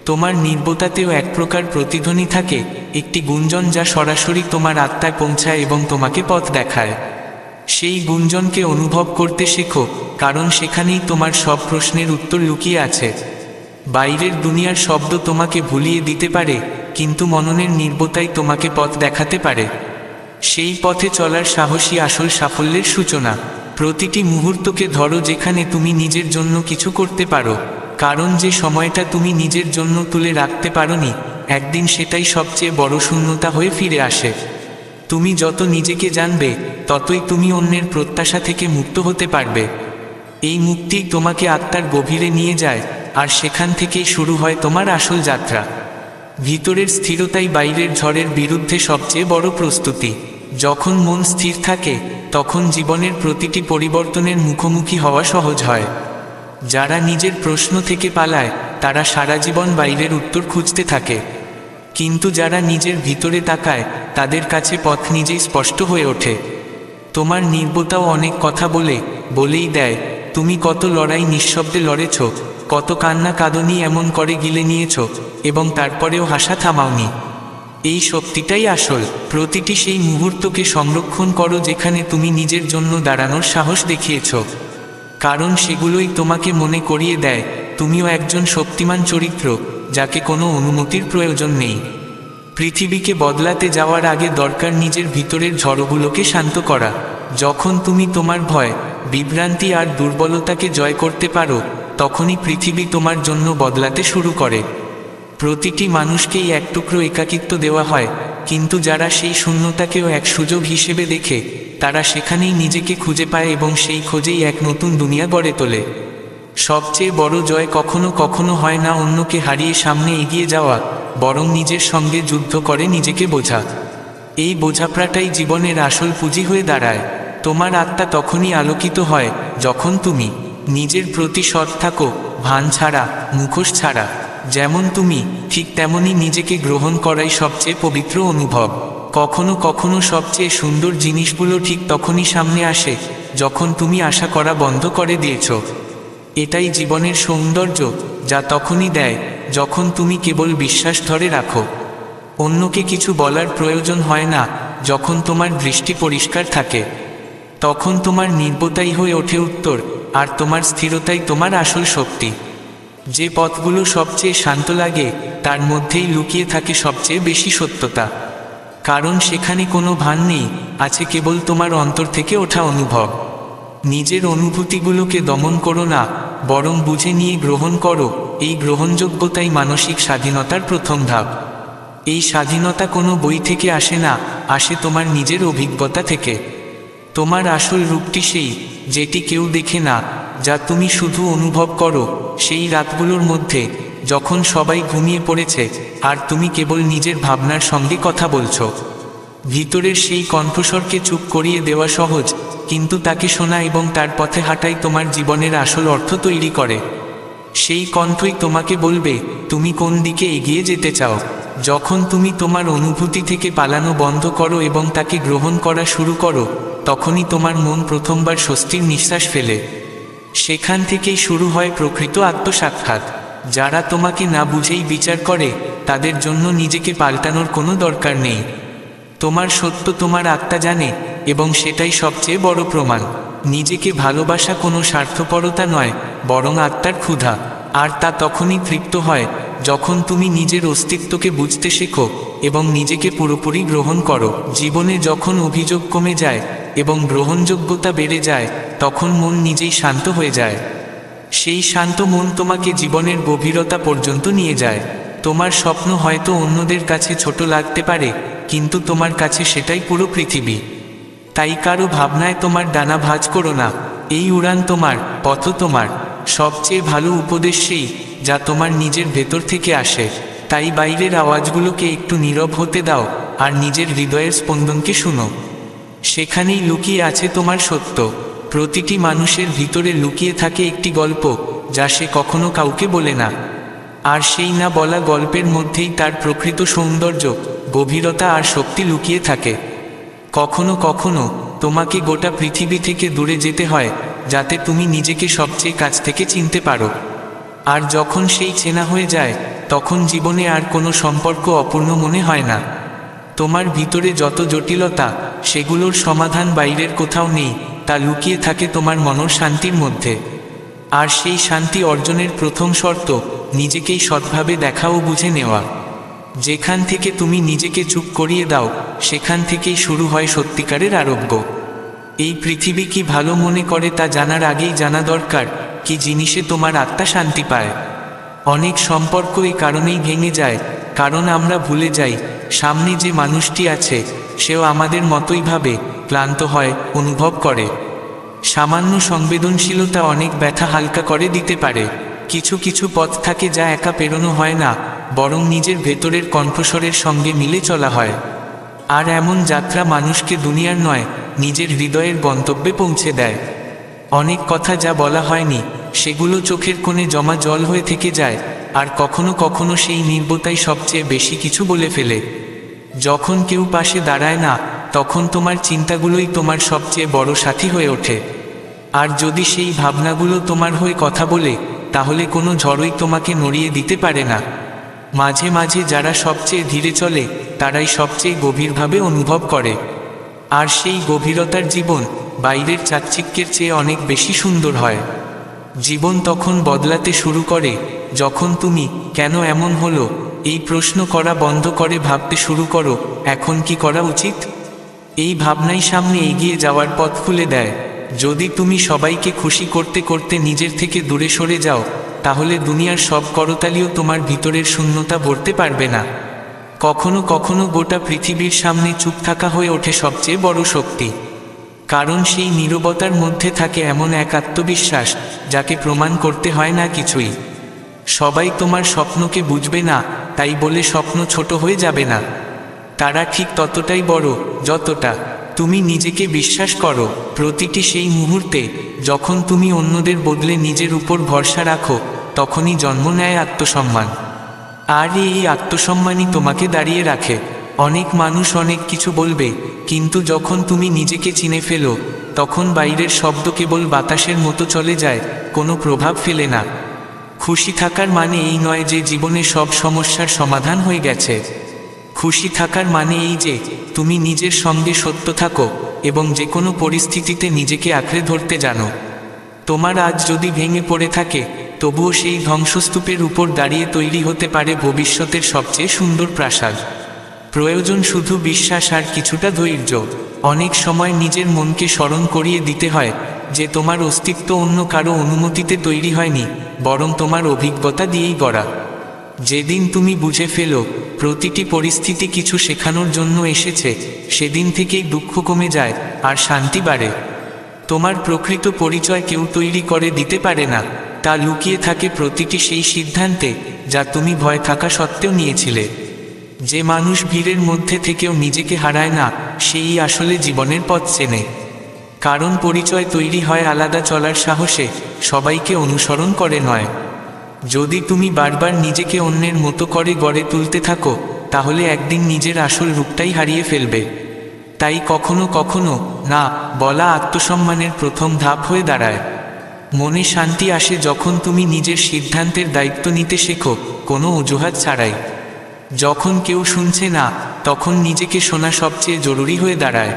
S1: তোমার নির্বতাতেও এক প্রকার প্রতিধ্বনি থাকে, একটি গুঞ্জন যা সরাসরি তোমার আত্মায় পৌঁছায় এবং তোমাকে পথ দেখায়। সেই গুঞ্জনকে অনুভব করতে শেখো, কারণ সেখানেই তোমার সব প্রশ্নের উত্তর লুকিয়ে আছে। বাইরের দুনিয়ার শব্দ তোমাকে ভুলিয়ে দিতে পারে, কিন্তু মননের নির্বতাই তোমাকে পথ দেখাতে পারে। সেই পথে চলার সাহসী আসল সাফল্যের সূচনা। প্রতিটি মুহূর্তকে ধরো যেখানে তুমি নিজের জন্য কিছু করতে পারো, কারণ যে সময়টা তুমি নিজের জন্য তুলে রাখতে পারোনি, একদিন সেটাই সবচেয়ে বড় শূন্যতা হয়ে ফিরে আসে। তুমি যত নিজেকে জানবে, ততই তুমি অন্যের প্রত্যাশা থেকে মুক্ত হতে পারবে। এই মুক্তিই তোমাকে আত্মার গভীরে নিয়ে যায়, আর সেখান থেকেই শুরু হয় তোমার আসল যাত্রা। ভিতরের স্থিরতাই বাইরের ঝড়ের বিরুদ্ধে সবচেয়ে বড় প্রস্তুতি। যখন মন স্থির থাকে, তখন জীবনের প্রতিটি পরিবর্তনের মুখোমুখি হওয়া সহজ হয়। যারা নিজের প্রশ্ন থেকে পালায়, তারা সারা জীবন বাইরের উত্তর খুঁজতে থাকে। কিন্তু যারা নিজের ভিতরে তাকায়, তাদের কাছে পথ নিজেই স্পষ্ট হয়ে ওঠে। তোমার নির্বতাও অনেক কথা বলেই দেয়, তুমি কত লড়াই নিঃশব্দে লড়েছ, কত কান্না কাঁদনি এমন করে গিলে নিয়েছ, এবং তারপরেও হাসা থামাওনি। এই শক্তিটাই আসল। প্রতিটি সেই মুহূর্তকে সংরক্ষণ করো যেখানে তুমি নিজের জন্য দাঁড়ানোর সাহস দেখিয়েছ, কারণ সেগুলোই তোমাকে মনে করিয়ে দেয় তুমিও একজন শক্তিমান চরিত্র, যাকে কোনো অনুমতির প্রয়োজন নেই। পৃথিবীকে বদলাতে যাওয়ার আগে দরকার নিজের ভিতরের ঝড়গুলোকে শান্ত করা। যখন তুমি তোমার ভয়, বিভ্রান্তি আর দুর্বলতাকে জয় করতে পারো, তখনই পৃথিবী তোমার জন্য বদলাতে শুরু করে। প্রতিটি মানুষকেই এক টুকরো একাকিত্ব দেওয়া হয়, কিন্তু যারা সেই শূন্যতাকেও এক সুযোগ হিসেবে দেখে, তারা সেখানেই নিজেকে খুঁজে পায় এবং সেই খোঁজেই এক নতুন দুনিয়া গড়ে তোলে। সবচেয়ে বড় জয় কখনো কখনো হয় না অন্যকে হারিয়ে সামনে এগিয়ে যাওয়া, বরং নিজের সঙ্গে যুদ্ধ করে নিজেকে বোঝা। এই বোঝাপড়াটাই জীবনের আসল পুঁজি হয়ে দাঁড়ায়। তোমার আত্মা তখনই আলোকিত হয় যখন তুমি নিজের প্রতি সৎ থাকো, ভান ছাড়া, মুখোশ ছাড়া। যেমন তুমি, ঠিক তেমনই নিজেকে গ্রহণ করাই সবচেয়ে পবিত্র অনুভব। কখনো কখনো সবচেয়ে সুন্দর জিনিসগুলো ঠিক তখনই সামনে আসে, যখন তুমি আশা করা বন্ধ করে দিয়েছ। এটাই জীবনের সৌন্দর্য, যা তখনই দেয় যখন তুমি কেবল বিশ্বাস ধরে রাখো। অন্যকে কিছু বলার প্রয়োজন হয় না যখন তোমার দৃষ্টি পরিষ্কার থাকে। তখন তোমার নির্বতাই হয়ে ওঠে উত্তর, আর তোমার স্থিরতাই তোমার আসল শক্তি। যে পথগুলো সবচেয়ে শান্ত লাগে, তার মধ্যেই লুকিয়ে থাকে সবচেয়ে বেশি সত্যতা, কারণ সেখানে কোনো ভান নেই, আছে কেবল তোমার অন্তর থেকে ওঠা অনুভব। নিজের অনুভূতিগুলোকে দমন করো না, বরং বুঝে নিয়ে গ্রহণ করো। এই গ্রহণযোগ্যতাই মানসিক স্বাধীনতার প্রথম ধাপ। এই স্বাধীনতা কোনো বই থেকে আসে না, আসে তোমার নিজের অভিজ্ঞতা থেকে। তোমার আসল রূপটি সেই, যেটি কেউ দেখে না, যা তুমি শুধু অনুভব করো। সেই রাতগুলোর মধ্যে, যখন সবাই ঘুমিয়ে পড়েছে আর তুমি কেবল নিজের ভাবনার সঙ্গে কথা বলছো। ভিতরের সেই কণ্ঠস্বরকে চুপ করিয়ে দেওয়া সহজ, কিন্তু তাকে শোনা এবং তার পথে হাঁটাই তোমার জীবনের আসল অর্থ তৈরি করে। সেই কণ্ঠই তোমাকে বলবে তুমি কোন দিকে এগিয়ে যেতে চাও। যখন তুমি তোমার অনুভূতি থেকে পালানো বন্ধ করো এবং তাকে গ্রহণ করা শুরু করো, তখনই তোমার মন প্রথমবার স্বস্তির নিঃশ্বাস ফেলে। সেখান থেকেই শুরু হয় প্রকৃত আত্মসাক্ষাৎ। যারা তোমাকে না বুঝেই বিচার করে তাদের জন্য নিজেকে পাল্টানোর কোনো দরকার নেই। তোমার সত্য তোমার আত্মা জানে, এবং সেটাই সবচেয়ে বড় প্রমাণ। নিজেকে ভালোবাসা কোনো স্বার্থপরতা নয়, বরং আত্মার ক্ষুধা। আর তা তখনই তৃপ্ত হয় যখন তুমি নিজের অস্তিত্বকে বুঝতে শেখো এবং নিজেকে পুরোপুরি গ্রহণ করো। জীবনে যখন অভিযোগ কমে যায় এবং গ্রহণযোগ্যতা বেড়ে যায়, তখন মন নিজেই শান্ত হয়ে যায়। সেই শান্ত মন তোমাকে জীবনের গভীরতা পর্যন্ত নিয়ে যায়। তোমার স্বপ্ন হয়তো অন্যদের কাছে ছোট লাগতে পারে, কিন্তু তোমার কাছে সেটাই পুরো পৃথিবী। তাই কারো ভাবনায় তোমার ডানা ভাঁজ করো না। এই উড়ান তোমার, পথ তোমার। সবচেয়ে ভালো উপদেশ সেই যা তোমার নিজের ভেতর থেকে আসে। তাই বাইরের আওয়াজগুলোকে একটু নীরব হতে দাও আর নিজের হৃদয়ের স্পন্দনকে শুনো। সেখানেই লুকিয়ে আছে তোমার সত্য। প্রতিটি মানুষের ভিতরে লুকিয়ে থাকে একটি গল্প যা সে কখনো কাউকে বলে না। আর সেই না বলা গল্পের মধ্যেই তার প্রকৃত সৌন্দর্য, গভীরতা আর শক্তি লুকিয়ে থাকে। কখনো কখনো তোমাকে গোটা পৃথিবী থেকে দূরে যেতে হয় যাতে তুমি নিজেকে সবচেয়ে কাছ থেকে চিনতে পারো। আর যখন সেই চেনা হয়ে যায়, তখন জীবনে আর কোনো সম্পর্ক অপূর্ণ মনে হয় না। তোমার ভিতরে যত জটিলতা, সেগুলোর সমাধান বাইরের কোথাও নেই, তা লুকিয়ে থাকে তোমার মনের শান্তির মধ্যে। আর সেই শান্তি অর্জনের প্রথম শর্ত নিজেকেই সৎভাবে দেখা ও বুঝে নেওয়া। যেখান থেকে তুমি নিজেকে চুপ করিয়ে দাও, সেখান থেকেই শুরু হয় সত্যিকারের আরোগ্য। এই পৃথিবী কি ভালো মনে করে তা জানার আগেই জানা দরকার কি জিনিসে তোমার আত্মা শান্তি পায়। অনেক সম্পর্ক এই কারণেই ভেঙে যায়, কারণ আমরা ভুলে যাই সামনে যে মানুষটি আছে সেও আমাদের মতোই ভাবে, ক্লান্ত হয়, অনুভব করে। সামান্য সংবেদনশীলতা অনেক ব্যথা হালকা করে দিতে পারে। কিছু কিছু পথ থাকে যা একা পেরোনো হয় না, বরং নিজের ভেতরের কণ্ঠস্বরের সঙ্গে মিলে চলা হয়। আর এমন যাত্রা মানুষকে দুনিয়ার নয়, নিজের হৃদয়ের গন্তব্যে পৌঁছে দেয়। অনেক কথা যা বলা হয়নি, সেগুলো চোখের কোণে জমা জল হয়ে থেকে যায়, আর কখনো কখনো সেই নির্বতাই সবচেয়ে বেশি কিছু বলে ফেলে। যখন কেউ পাশে দাঁড়ায় না, তখন তোমার চিন্তাগুলোই তোমার সবচেয়ে বড় সাথী হয়ে ওঠে। আর যদি সেই ভাবনাগুলো তোমার হয়ে কথা বলে, তাহলে কোনো ঝড়ই তোমাকে নড়িয়ে দিতে পারে না। মাঝে মাঝে যারা সবচেয়ে ধীরে চলে, তারাই সবচেয়ে গভীরভাবে অনুভব করে। আর সেই গভীরতার জীবন বাইরের চাকচিক্যের চেয়ে অনেক বেশি সুন্দর হয়। জীবন তখন বদলাতে শুরু করে যখন তুমি কেন এমন হলো এই প্রশ্ন করা বন্ধ করে ভাবতে শুরু করো, এখন কি করা উচিত। এই ভাবনাই সামনে এগিয়ে যাওয়ার পথ খুলে দেয়। যদি তুমি সবাইকে খুশি করতে করতে নিজের থেকে দূরে সরে যাও, তাহলে দুনিয়ার সব করতালিও তোমার ভিতরের শূন্যতা ভরতে পারবে না। কখনো কখনো গোটা পৃথিবীর সামনে চুপ থাকা হয়ে ওঠে সবচেয়ে বড় শক্তি। কারণ সেই নীরবতার মধ্যে থাকে এমন এক আত্মবিশ্বাস যাকে প্রমাণ করতে হয় না কিছুই। সবাই তোমার স্বপ্নকে বুঝবে না, তাই বলে স্বপ্ন ছোট হয়ে যাবে না। তারা ঠিক ততটাই বড় যতটা তুমি নিজেকে বিশ্বাস করো। প্রতিটি সেই মুহূর্তে যখন তুমি অন্যদের বদলে নিজের উপর ভরসা রাখো, তখনই জন্ম নেয় আত্মসম্মান। আর এই আত্মসম্মানই তোমাকে দাঁড়িয়ে রাখে। অনেক মানুষ অনেক কিছু বলবে, কিন্তু যখন তুমি নিজেকে চিনে ফেলো, তখন বাইরের শব্দ কেবল বাতাসের মতো চলে যায়, কোনো প্রভাব ফেলে না। খুশি থাকার মানে এই নয় যে জীবনে সব সমস্যার সমাধান হয়ে গেছে। খুশি থাকার মানে এই যে তুমি নিজের সঙ্গে সত্য থাকো এবং যে কোনো পরিস্থিতিতে নিজেকে আঁকড়ে ধরতে জানো। তোমার আজ যদি ভেঙে পড়ে থাকে, তবুও সেই ধ্বংসস্তূপের উপর দাঁড়িয়ে তৈরি হতে পারে ভবিষ্যতের সবচেয়ে সুন্দর প্রাসাদ। প্রয়োজন শুধু বিশ্বাস আর কিছুটা ধৈর্য। অনেক সময় নিজের মনকে স্মরণ করিয়ে দিতে হয় যে তোমার অস্তিত্ব অন্য কারো অনুমতিতে তৈরি হয়নি, বরং তোমার অভিজ্ঞতা দিয়েই গড়া। যেদিন তুমি বুঝে ফেলো প্রতিটি পরিস্থিতি কিছু শেখানোর জন্য এসেছে, সেদিন থেকেই দুঃখ কমে যায় আর শান্তি বাড়ে। তোমার প্রকৃত পরিচয় কেউ তৈরি করে দিতে পারে না, তা লুকিয়ে থাকে প্রতিটি সেই সিদ্ধান্তে যা তুমি ভয় থাকা সত্ত্বেও নিয়েছিলে। যে মানুষ ভিড়ের মধ্যে থেকেও নিজেকে হারায় না, সেই আসলে জীবনের পথ চেনে। কারণ পরিচয় তৈরি হয় আলাদা চলার সাহসে, সবাইকে অনুসরণ করে নয়। যদি তুমি বারবার নিজেকে অন্যের মতো করে গড়ে তুলতে থাকো, তাহলে একদিন নিজের আসল রূপটাই হারিয়ে ফেলবে। তাই কখনো কখনো না বলা আত্মসম্মানের প্রথম ধাপ হয়ে দাঁড়ায়। মনে শান্তি আসে যখন তুমি নিজের সিদ্ধান্তের দায়িত্ব নিতে শেখো, কোনো অজুহাত ছাড়াই। যখন কেউ শুনছে না, তখন নিজেকে শোনা সবচেয়ে জরুরি হয়ে দাঁড়ায়।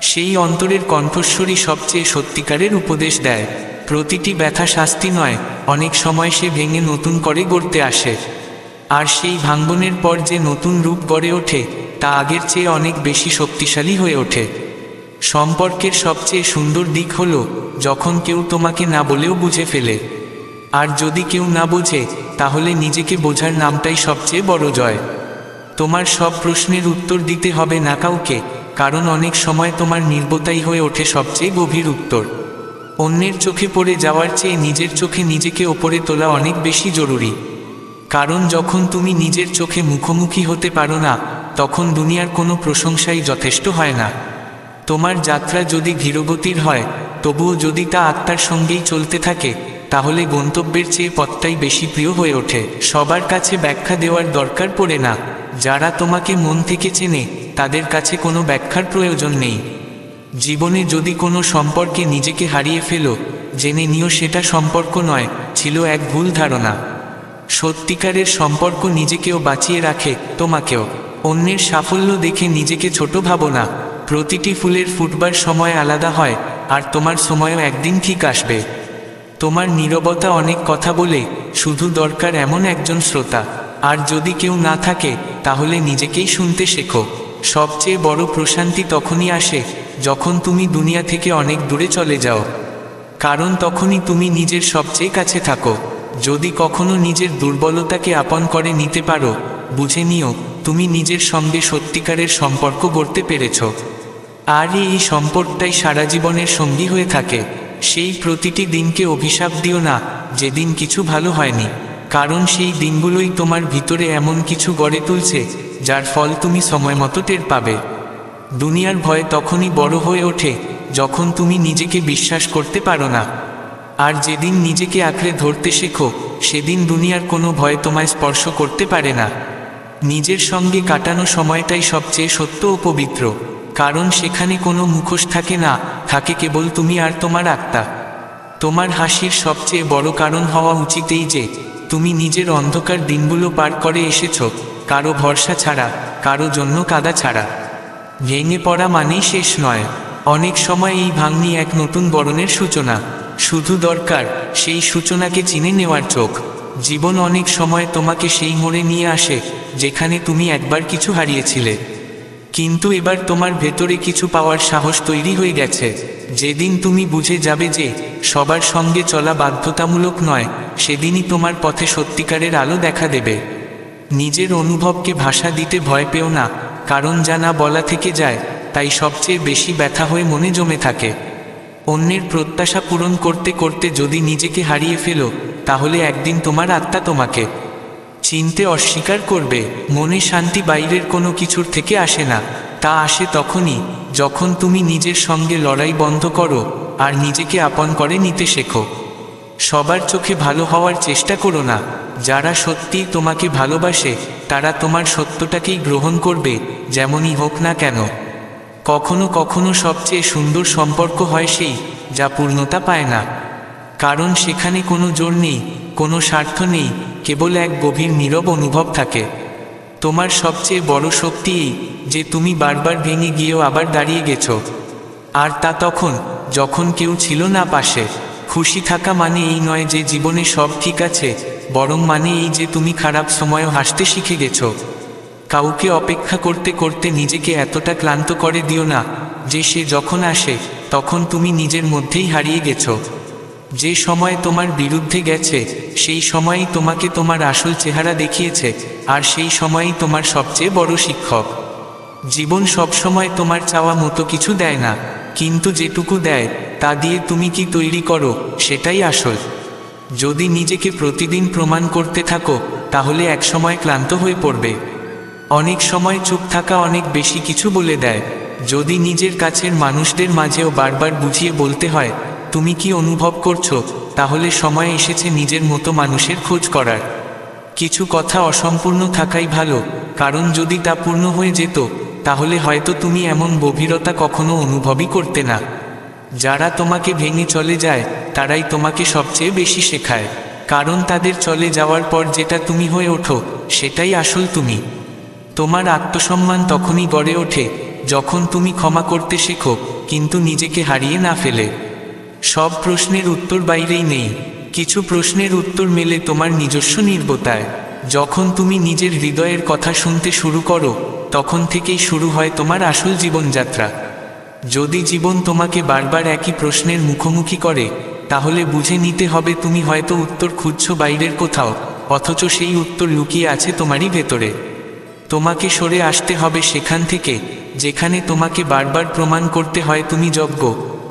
S1: সেই অন্তরের কণ্ঠস্বরই সবচেয়ে সত্যিকারের উপদেশ দেয়। প্রতিটি ব্যথা শাস্তি নয়, অনেক সময় সে ভেঙে নতুন করে গড়তে আসে। আর সেই ভাঙ্গনের পর যে নতুন রূপ গড়ে ওঠে, তা আগের চেয়ে অনেক বেশি শক্তিশালী হয়ে ওঠে। সম্পর্কের সবচেয়ে সুন্দর দিক হলো যখন কেউ তোমাকে না বলেও বুঝে ফেলে। আর যদি কেউ না বোঝে, তাহলে নিজেকে বোঝার নামটাই সবচেয়ে বড় জয়। তোমার সব প্রশ্নের উত্তর দিতে হবে না কাউকে, কারণ অনেক সময় তোমার নির্বোধতাই হয়ে ওঠে সবচেয়ে গভীর উত্তর। অন্যের চোখে পড়ে যাওয়ার চেয়ে নিজের চোখে নিজেকে ওপরে তোলা অনেক বেশি জরুরি। কারণ যখন তুমি নিজের চোখে মুখোমুখি হতে পারো না, তখন দুনিয়ার কোনো প্রশংসাই যথেষ্ট হয় না। তোমার যাত্রা যদি ধীরগতির হয়, তবুও যদি তা আত্মার সঙ্গেই চলতে থাকে, তাহলে গন্তব্যের চেয়ে পথটাই বেশি প্রিয় হয়ে ওঠে। সবার কাছে ব্যাখ্যা দেওয়ার দরকার পড়ে না। যারা তোমাকে মন থেকে চেনে, তাদের কাছে কোনো ব্যাখ্যার প্রয়োজন নেই। জীবনে যদি কোনো সম্পর্কে নিজেকে হারিয়ে ফেলো, জেনে নিও সেটা সম্পর্ক নয়, ছিল এক ভুল ধারণা। সত্যিকারের সম্পর্ক নিজেকেও বাঁচিয়ে রাখে, তোমাকেও। অন্যের সাফল্য দেখে নিজেকে ছোট ভাবো না। প্রতিটি ফুলের ফুটবার সময় আলাদা হয়, আর তোমার সময়ও একদিন ঠিক আসবে। তোমার নীরবতা অনেক কথা বলে, শুধু দরকার এমন একজন শ্রোতা। আর যদি কেউ না থাকে, তাহলে নিজেকেই শুনতে শেখো। সবচেয়ে বড় প্রশান্তি তখনই আসে যখন তুমি দুনিয়া থেকে অনেক দূরে চলে যাও, কারণ তখনই তুমি নিজের সবচেয়ে কাছে থাকো। যদি কখনো নিজের দুর্বলতাকে আপন করে নিতে পারো, বুঝে নিও তুমি নিজের সঙ্গে সত্যিকারের সম্পর্ক গড়তে পেরেছ। আর এই সম্পর্কটাই সারা জীবনের সঙ্গী হয়ে থাকে। সেই প্রতিটি দিনকে অভিশাপ দিও না যেদিন কিছু ভালো হয়নি, কারণ সেই দিনগুলোই তোমার ভিতরে এমন কিছু গড়ে তুলছে যার ফল তুমি সময় মতো টের পাবে। দুনিয়ার ভয় তখনই বড় হয়ে ওঠে যখন তুমি নিজেকে বিশ্বাস করতে পারো না। আর যেদিন নিজেকে আঁকড়ে ধরতে শেখো, সেদিন দুনিয়ার কোনো ভয় তোমায় স্পর্শ করতে পারে না। নিজের সঙ্গে কাটানো সময়টাই সবচেয়ে সত্য ও পবিত্র, কারণ সেখানে কোনো মুখোশ থাকে না, থাকে কেবল তুমি আর তোমার আত্মা। তোমার হাসির সবচেয়ে বড় কারণ হওয়া উচিত এই যে তুমি নিজের অন্ধকার দিনগুলো পার করে এসেছো, কারো ভরসা ছাড়া, কারো জন্য কাঁদা ছাড়া। ভেঙে পড়া মানেই শেষ নয়। অনেক সময় এই ভাঙনি এক নতুন বরণের সূচনা। শুধু দরকার সেই সূচনাকে চিনে নেওয়ার চোখ। জীবন অনেক সময় তোমাকে সেই মোড়ে নিয়ে আসে যেখানে তুমি একবার কিছু হারিয়েছিলে, কিন্তু এবার তোমার ভেতরে কিছু পাওয়ার সাহস তৈরি হয়ে গেছে। যেদিন তুমি বুঝে যাবে যে সবার সঙ্গে চলা বাধ্যতামূলক নয়, সেদিনই তোমার পথে সত্যিকারের আলো দেখা দেবে। নিজের অনুভবকে ভাষা দিতে ভয় পেও না, কারণ যা না বলা থেকে যায় তাই সবচেয়ে বেশি ব্যথা হয়ে মনে জমে থাকে। অন্যের প্রত্যাশা পূরণ করতে করতে যদি নিজেকে হারিয়ে ফেলো, তাহলে একদিন তোমার আত্মা তোমাকে চিনতে অস্বীকার করবে। মনে শান্তি বাইরের কোনো কিছুর থেকে আসে না, তা আসে তখনই যখন তুমি নিজের সঙ্গে লড়াই বন্ধ করো আর নিজেকে আপন করে নিতে শেখো। সবার চোখে ভালো হওয়ার চেষ্টা করো না। যারা সত্যিই তোমাকে ভালোবাসে, তারা তোমার সত্যটাকেই গ্রহণ করবে, যেমনই হোক না কেন। কখনো কখনো সবচেয়ে সুন্দর সম্পর্ক হয় সেই যা পূর্ণতা পায় না, কারণ সেখানে কোনো জোর নেই, কোনো স্বার্থ নেই, কেবল এক গভীর নীরব অনুভব থাকে। তোমার সবচেয়ে বড় শক্তি এই যে তুমি বারবার ভেঙে গিয়েও আবার দাঁড়িয়ে গেছো, আর তা তখন যখন কেউ ছিল না পাশে। খুশি থাকা মানে এই নয় যে জীবনে সব ঠিক আছে, বরং মানে এই যে তুমি খারাপ সময়ও হাসতে শিখে গেছো। কাউকে অপেক্ষা করতে করতে নিজেকে এতটা ক্লান্ত করে দিও না যে সে যখন আসে তখন তুমি নিজের মধ্যেই হারিয়ে গেছো। যে সময় তোমার বিরুদ্ধে গেছে, সেই সময়ই তোমাকে তোমার আসল চেহারা দেখিয়েছে, আর সেই সময়ই তোমার সবচেয়ে বড় শিক্ষক। জীবন সবসময় তোমার চাওয়া মতো কিছু দেয় না, কিন্তু যেটুকু দেয় তা দিয়ে তুমি কি তৈরি করো সেটাই আসল। যদি নিজেকে প্রতিদিন প্রমাণ করতে থাকো, তাহলে একসময় ক্লান্ত হয়ে পড়বে। অনেক সময় চুপ থাকা অনেক বেশি কিছু বলে দেয়। যদি নিজের কাছের মানুষদের মাঝেও বারবার বুঝিয়ে বলতে হয় তুমি কি অনুভব করছো, তাহলে সময় এসেছে নিজের মতো মানুষের খোঁজ করার। কিছু কথা অসম্পূর্ণ থাকাই ভালো, কারণ যদি তা পূর্ণ হয়ে যেত, তাহলে হয়তো তুমি এমন গভীরতা কখনো অনুভবই করতে না। যারা তোমাকে ভেঙে চলে যায়, তারাই তোমাকে সবচেয়ে বেশি শেখায়, কারণ তাদের চলে যাওয়ার পর যেটা তুমি হয়ে ওঠো সেটাই আসল তুমি। তোমার আত্মসম্মান তখনই গড়ে ওঠে যখন তুমি ক্ষমা করতে শেখো, কিন্তু নিজেকে হারিয়ে না ফেলে। সব প্রশ্নের উত্তর বাইরেই নেই, কিছু প্রশ্নের উত্তর মেলে তোমার নিজস্ব নির্ভরতায়। যখন তুমি নিজের হৃদয়ের কথা শুনতে শুরু করো, তখন থেকেই শুরু হয় তোমার আসল জীবনযাত্রা। যদি জীবন তোমাকে বারবার একই প্রশ্নের মুখোমুখি করে, তাহলে বুঝে নিতে হবে তুমি হয়তো উত্তর খুঁজছো বাইরের কোথাও, অথচ সেই উত্তর লুকিয়ে আছে তোমারই ভেতরে। তোমাকে সরে আসতে হবে সেখান থেকে যেখানে তোমাকে বারবার প্রমাণ করতে হয় তুমি যোগ্য,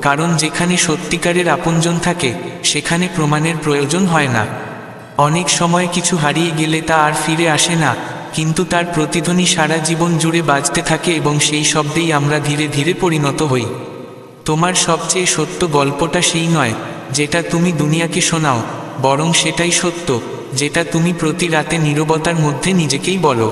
S1: কারণ যেখানে সত্যিকারের আপনজন থাকে সেখানে প্রমাণের প্রয়োজন হয় না। অনেক সময় কিছু হারিয়ে গেলে তা আর ফিরে আসে না, কিন্তু তার প্রতিধ্বনি সারা জীবন জুড়ে বাজতে থাকে এবং সেই শব্দেই আমরা ধীরে ধীরে পরিণত হই। তোমার সবচেয়ে সত্য গল্পটা সেই নয় যেটা তুমি দুনিয়াকে শোনাও, বরং সেটাই সত্য যেটা তুমি প্রতি রাতে নীরবতার মধ্যে নিজেকেই বলো।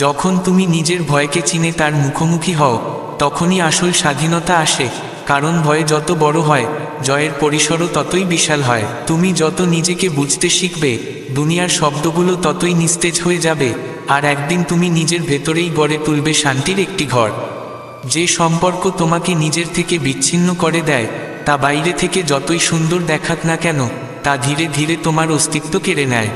S1: যখন তুমি নিজের ভয়কে চিনে তার মুখোমুখি হও, তখনই আসল স্বাধীনতা আসে, কারণ ভয় যত বড় হয় জয়ের পরিসরও ততই বিশাল হয়। তুমি যত নিজেকে বুঝতে শিখবে, দুনিয়ার শব্দগুলো ততই নিস্তেজ হয়ে যাবে, আর একদিন তুমি নিজের ভেতরেই গড়ে তুলবে শান্তির একটি ঘর। যে সম্পর্ক তোমাকে নিজের থেকে বিচ্ছিন্ন করে দেয়, তা বাইরে থেকে যতই সুন্দর দেখাক না কেন, তা ধীরে ধীরে তোমার অস্তিত্ব কেড়ে নেয়।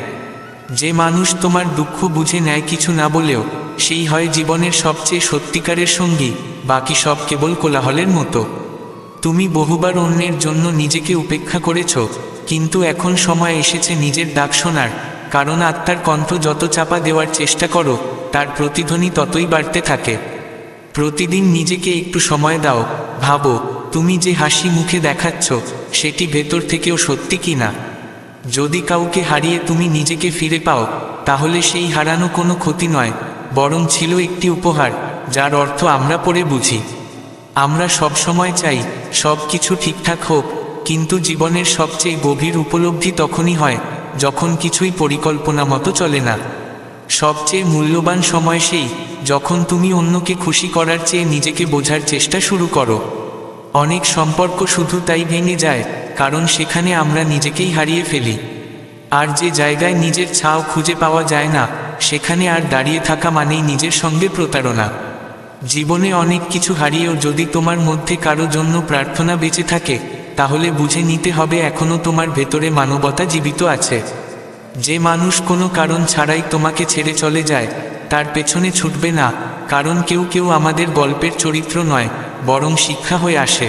S1: যে মানুষ তোমার দুঃখ বুঝে নেয় কিছু না বলেও, সেই হয় জীবনের সবচেয়ে সত্যিকারের সঙ্গী, বাকি সব কেবল কোলাহলের মতো। তুমি বহুবার অন্যের জন্য নিজেকে উপেক্ষা করেছ, কিন্তু এখন সময় এসেছে নিজের ডাক শোনার, কারণ আত্মার কণ্ঠ যত চাপা দেওয়ার চেষ্টা করো, তার প্রতিধ্বনি ততই বাড়তে থাকে। প্রতিদিন নিজেকে একটু সময় দাও, ভাবো তুমি যে হাসি মুখে দেখাচ্ছ সেটি ভেতর থেকেও সত্যি কিনা। যদি কাউকে হারিয়ে তুমি নিজেকে ফিরে পাও, তাহলে সেই হারানো কোনো ক্ষতি নয়, বরং ছিল একটি উপহার যার অর্থ আমরা পরে বুঝি। আমরা সব সময় চাই সব কিছু ঠিকঠাক হোক, কিন্তু জীবনের সবচেয়ে গভীর উপলব্ধি তখনই হয় যখন কিছুই পরিকল্পনা মতো চলে না। সবচেয়ে মূল্যবান সময় সেই যখন তুমি অন্যকে খুশি করার চেয়ে নিজেকে বোঝার চেষ্টা শুরু করো। অনেক সম্পর্ক শুধু তাই ভেঙে যায় কারণ সেখানে আমরা নিজেকেই হারিয়ে ফেলি। আর যে জায়গায় নিজের ছাও খুঁজে পাওয়া যায় না, সেখানে আর দাঁড়িয়ে থাকা মানেই নিজের সঙ্গে প্রতারণা। জীবনে অনেক কিছু হারিয়েও যদি তোমার মধ্যে কারো জন্য প্রার্থনা বেঁচে থাকে, তাহলে বুঝে নিতে হবে এখনও তোমার ভেতরে মানবতা জীবিত আছে। যে মানুষ কোনো কারণ ছাড়াই তোমাকে ছেড়ে চলে যায়, তার পেছনে ছুটবে না, কারণ কেউ কেউ আমাদের গল্পের চরিত্র নয়, বরং শিক্ষা হয়ে আসে।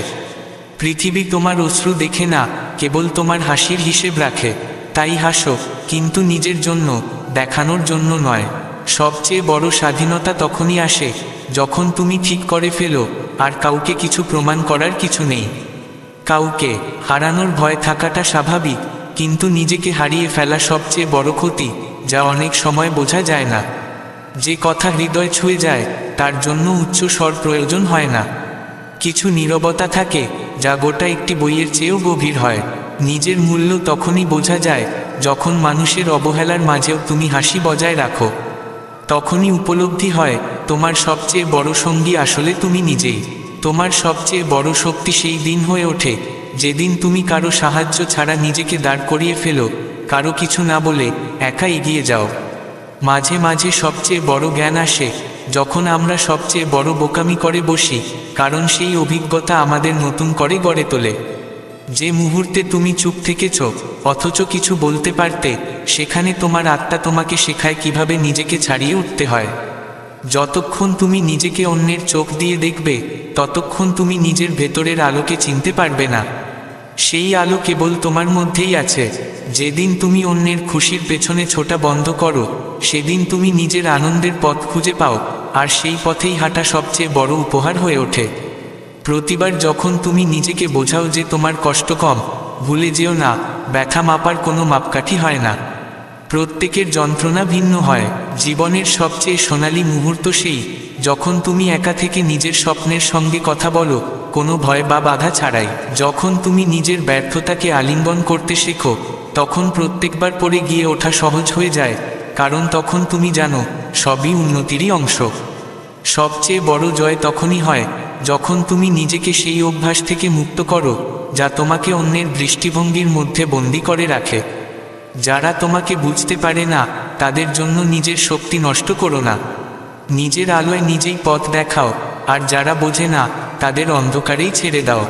S1: পৃথিবী তোমার অশ্রু দেখে না, কেবল তোমার হাসির হিসেব রাখে। তাই হাসো, কিন্তু নিজের জন্য, দেখানোর জন্য নয়। সবচেয়ে বড় স্বাধীনতা তখনই আসে যখন তুমি ঠিক করে ফেলো আর কাউকে কিছু প্রমাণ করার কিছু নেই। কাউকে হারানোর ভয় থাকাটা স্বাভাবিক, কিন্তু নিজেকে হারিয়ে ফেলা সবচেয়ে বড় ক্ষতি, যা অনেক সময় বোঝা যায় না। যে কথা হৃদয় ছুঁয়ে যায় তার জন্য উচ্চ স্বর প্রয়োজন হয় না। কিছু নীরবতা থাকে যা গোটা একটি বইয়ের চেয়েও গভীর হয়। নিজের মূল্য তখনই বোঝা যায় যখন মানুষের অবহেলার মাঝেও তুমি হাসি বজায় রাখো। তখনই উপলব্ধি হয় তোমার সবচেয়ে বড় সঙ্গী আসলে তুমি নিজেই। তোমার সবচেয়ে বড় শক্তি সেই দিন হয়ে ওঠে যেদিন তুমি কারো সাহায্য ছাড়া নিজেকে দাঁড় করিয়ে ফেলো, কারো কিছু না বলে একা এগিয়ে যাও। মাঝে মাঝে সবচেয়ে বড় জ্ঞান আসে যখন আমরা সবচেয়ে বড় বোকামি করে বসি, কারণ সেই অভিজ্ঞতা আমাদের নতুন করে গড়ে তোলে। যে মুহূর্তে তুমি চুপ থেকেছ অথচ কিছু বলতে পারতে, সেখানে তোমার আত্মা তোমাকে শেখায় কিভাবে নিজেকে ছাড়িয়ে উঠতে হয়। যতক্ষণ তুমি নিজেকে অন্যের চোখ দিয়ে দেখবে, ততক্ষণ তুমি নিজের ভেতরের আলোকে চিনতে পারবে না। সেই আলো কেবল তোমার মধ্যেই আছে। যেদিন তুমি অন্যের খুশির পেছনে ছোটা বন্ধ করো, সেদিন তুমি নিজের আনন্দের পথ খুঁজে পাও, আর সেই পথেই হাঁটা সবচেয়ে বড় উপহার হয়ে ওঠে। প্রতিবার যখন তুমি নিজেকে বোঝাও যে তোমার কষ্ট কম, ভুলে যেও না, ব্যথা মাপার কোনো মাপকাঠি হয় না। প্রত্যেকের যন্ত্রণা ভিন্ন হয়। জীবনের সবচেয়ে সোনালী মুহূর্ত সেই যখন তুমি একা থেকে নিজের স্বপ্নের সঙ্গে কথা বলো, কোনো ভয় বা বাধা ছাড়াই। যখন তুমি নিজের ব্যর্থতাকে আলিঙ্গন করতে শেখো, তখন প্রত্যেকবার পড়ে গিয়ে ওঠা সহজ হয়ে যায়, কারণ তখন তুমি জানো সবই উন্নতিরই অংশ। সবচেয়ে বড় জয় তখনই হয় যখন তুমি নিজেকে সেই অভ্যাস থেকে মুক্ত করো যা তোমাকে অন্যের দৃষ্টিভঙ্গির মধ্যে বন্দী করে রাখে। যারা তোমাকে বুঝতে পারে না তাদের জন্য নিজের শক্তি নষ্ট করো না। নিজের আলোয় নিজেই পথ দেখাও, আর যারা বোঝে না তাদের অন্ধকারেই ছেড়ে দাও।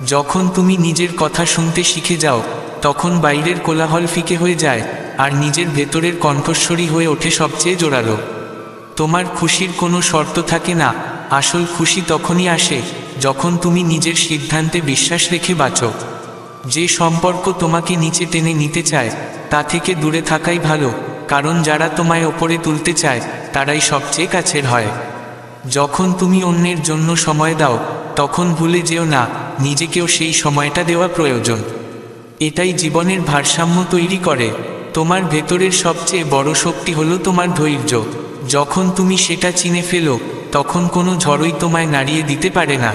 S1: যখন তুমি নিজের কথা শুনতে শিখে যাও তখন বাইরের কোলাহল ফিকে হয়ে যায়, আর নিজের ভেতরের কণ্ঠস্বরী হয়ে ওঠে সবচেয়ে জোরালো। তোমার খুশির কোনো শর্ত থাকে না, আসল খুশি তখনই আসে যখন তুমি নিজের সিদ্ধান্তে বিশ্বাস রেখে বাঁচো। যে সম্পর্ক তোমাকে নিচে টেনে নিতে চায় তা থেকে দূরে থাকাই ভালো, কারণ যারা তোমায় ওপরে তুলতে চায় তারাই সবচেয়ে কাছের হয়। যখন তুমি অন্যের জন্য সময় দাও তখন ভুলে যেও না নিজেকেও সেই সময়টা দেওয়া প্রয়োজন। এটাই জীবনের ভারসাম্য তৈরি করে। তোমার ভেতরের সবচেয়ে বড় শক্তি হলো তোমার ধৈর্য। যখন তুমি সেটা চিনে ফেলো তখন কোনো ঝড়ই তোমায় নাড়িয়ে দিতে পারে না।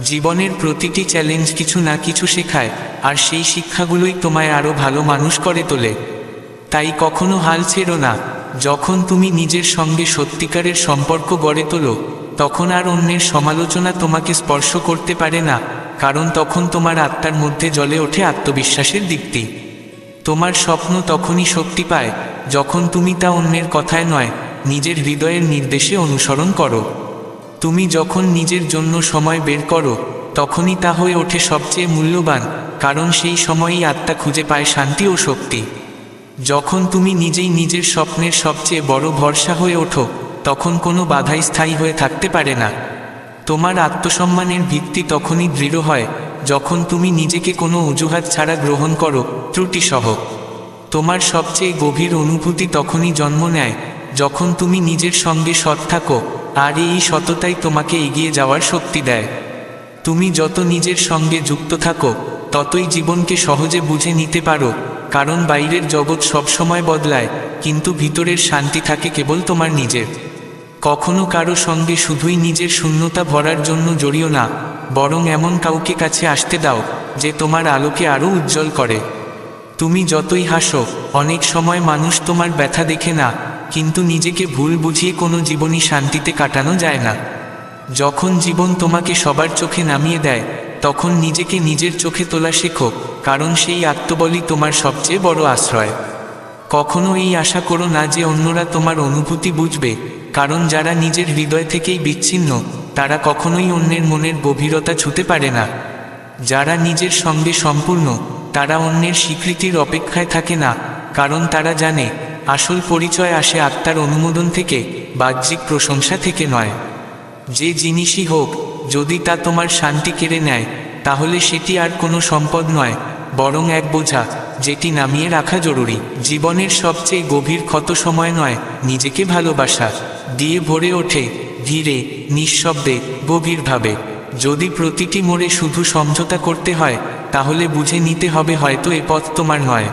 S1: জীবনের প্রতিটি চ্যালেঞ্জ কিছু না কিছু শেখায়, আর সেই শিক্ষাগুলোই তোমায় আরও ভালো মানুষ করে তোলে। তাই কখনো হাল ছেড়ো না। যখন তুমি নিজের সঙ্গে সত্যিকারের সম্পর্ক গড়ে তোলো তখন আর অন্যের সমালোচনা তোমাকে স্পর্শ করতে পারে না, কারণ তখন তোমার আত্মার মধ্যে জ্বলে ওঠে আত্মবিশ্বাসের দিকটি। তোমার স্বপ্ন তখনই শক্তি পায় যখন তুমি তা অন্যের কথায় নয়, নিজের হৃদয়ের নির্দেশে অনুসরণ করো। তুমি যখন নিজের জন্য সময় বের করো তখনই তা হয়ে ওঠে সবচেয়ে মূল্যবান, কারণ সেই সময়ই আত্মা খুঁজে পায় শান্তি ও শক্তি। যখন তুমি নিজেই নিজের স্বপ্নের সবচেয়ে বড় ভরসা হয়ে ওঠো তখন কোনো বাধাই স্থায়ী হয়ে থাকতে পারে না। তোমার আত্মসম্মানের ভিত্তি তখনই দৃঢ় হয় যখন তুমি নিজেকে কোনো অজুহাত ছাড়া গ্রহণ করো, ত্রুটিসহ। তোমার সবচেয়ে গভীর অনুভূতি তখনই জন্ম নেয় যখন তুমি নিজের সঙ্গে সৎ থাকো, আর এই সততাই তোমাকে এগিয়ে যাওয়ার শক্তি দেয়। তুমি যত নিজের সঙ্গে যুক্ত থাকো ততই জীবনকে সহজে বুঝে নিতে পারো, কারণ বাইরের জগৎ সবসময় বদলায় কিন্তু ভিতরের শান্তি থাকে কেবল তোমার নিজের। কখনো কারো সঙ্গে শুধুই নিজের শূন্যতা ভরার জন্য জড়িও না, বরং এমন কাউকে কাছে আসতে দাও যে তোমার আলোকে আরও উজ্জ্বল করে। তুমি যতই হাসো, অনেক সময় মানুষ তোমার ব্যথা দেখে না, কিন্তু নিজেকে ভুল বুঝিয়ে কোনো জীবনই শান্তিতে কাটানো যায় না। যখন জীবন তোমাকে সবার চোখে নামিয়ে দেয় তখন নিজেকে নিজের চোখে তোলা শেখো, কারণ সেই আত্মবলই তোমার সবচেয়ে বড় আশ্রয়। কখনো এই আশা করো না যে অন্যরা তোমার অনুভূতি বুঝবে, কারণ যারা নিজের হৃদয় থেকেই বিচ্ছিন্ন তারা কখনোই অন্যের মনের গভীরতা ছুঁতে পারে না। যারা নিজের সঙ্গে সম্পূর্ণ তারা অন্যের স্বীকৃতির অপেক্ষায় থাকে না, কারণ তারা জানে আসল পরিচয় আসে আত্মার অনুমোদন থেকে, বাহ্যিক প্রশংসা থেকে নয়। যে জিনিসই হোক, যদি তা তোমার শান্তি কেড়ে নেয় তাহলে সেটি আর কোনো সম্পদ নয়, বরং এক বোঝা যেটি নামিয়ে রাখা জরুরি। জীবনের সবচেয়ে গভীর ক্ষত সময় নয়, নিজেকে ভালোবাসা দিয়ে ভরে ওঠে, ধীরে, নিঃশব্দে, গভীরভাবে। যদি প্রতিটি মোড়ে শুধু সমঝোতা করতে হয় তাহলে বুঝে নিতে হবে হয়তো এ পথ তোমার নয়।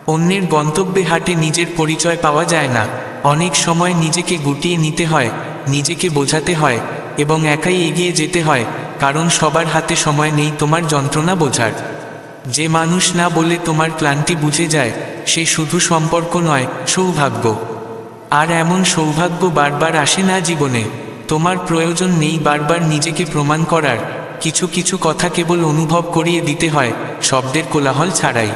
S1: অন্যের গন্তব্যে হাঁটে নিজের পরিচয় পাওয়া যায় না। অনেক সময় নিজেকে গুটিয়ে নিতে হয়, নিজেকে বোঝাতে হয় এবং একাই এগিয়ে যেতে হয়, কারণ সবার হাতে সময় নেই তোমার যন্ত্রণা বোঝার। যে মানুষ না বলে তোমার ক্লান্তি বুঝে যায় সে শুধু সম্পর্ক নয়, সৌভাগ্য। আর এমন সৌভাগ্য বারবার আসে না জীবনে। তোমার প্রয়োজন নেই বারবার নিজেকে প্রমাণ করার, কিছু কিছু কথা কেবল অনুভব করিয়ে দিতে হয়, শব্দের কোলাহল ছাড়াই।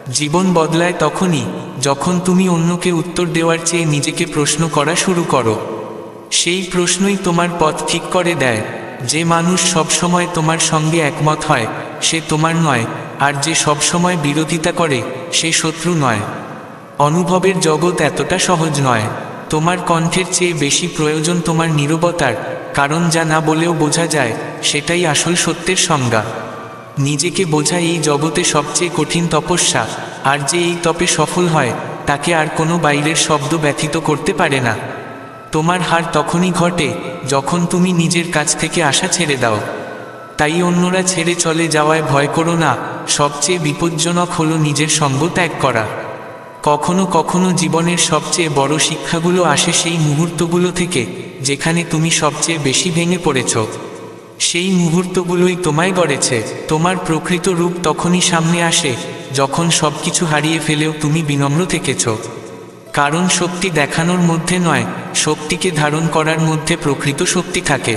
S1: জীবন বদলায় তখনই যখন তুমি অন্যকে উত্তর দেওয়ার চেয়ে নিজেকে প্রশ্ন করা শুরু করো। সেই প্রশ্নই তোমার পথ ঠিক করে দেয়। যে মানুষ সবসময় তোমার সঙ্গে একমত হয় সে তোমার নয়, আর যে সবসময় বিরোধিতা করে সে শত্রু নয়। অনুভবের জগৎ এতটা সহজ নয়। তোমার কণ্ঠের চেয়ে বেশি প্রয়োজন তোমার নীরবতার, কারণ যা না বলেও বোঝা যায় সেটাই আসল সত্যের সংজ্ঞা। নিজেকে বোঝা এই জগতে সবচেয়ে কঠিন তপস্যা, আর যে এই তপে সফল হয় তাকে আর কোনো বাইরের শব্দ ব্যথিত করতে পারে না। তোমার হার তখনই ঘটে যখন তুমি নিজের কাছ থেকে আশা ছেড়ে দাও। তাই অন্যরা ছেড়ে চলে যাওয়ায় ভয় করো না, সবচেয়ে বিপজ্জনক হলো নিজের সঙ্গ ত্যাগ করা। কখনো কখনো জীবনের সবচেয়ে বড় শিক্ষাগুলো আসে সেই মুহূর্তগুলো থেকে যেখানে তুমি সবচেয়ে বেশি ভেঙে পড়েছ। সেই মুহূর্তগুলোই তোমায় গড়েছে। তোমার প্রকৃত রূপ তখনই সামনে আসে যখন সবকিছু হারিয়ে ফেলেও তুমি বিনম্র থেকেছ। কারণ শক্তি দেখানোর মধ্যে নয়, শক্তিকে ধারণ করার মধ্যে প্রকৃত শক্তি থাকে।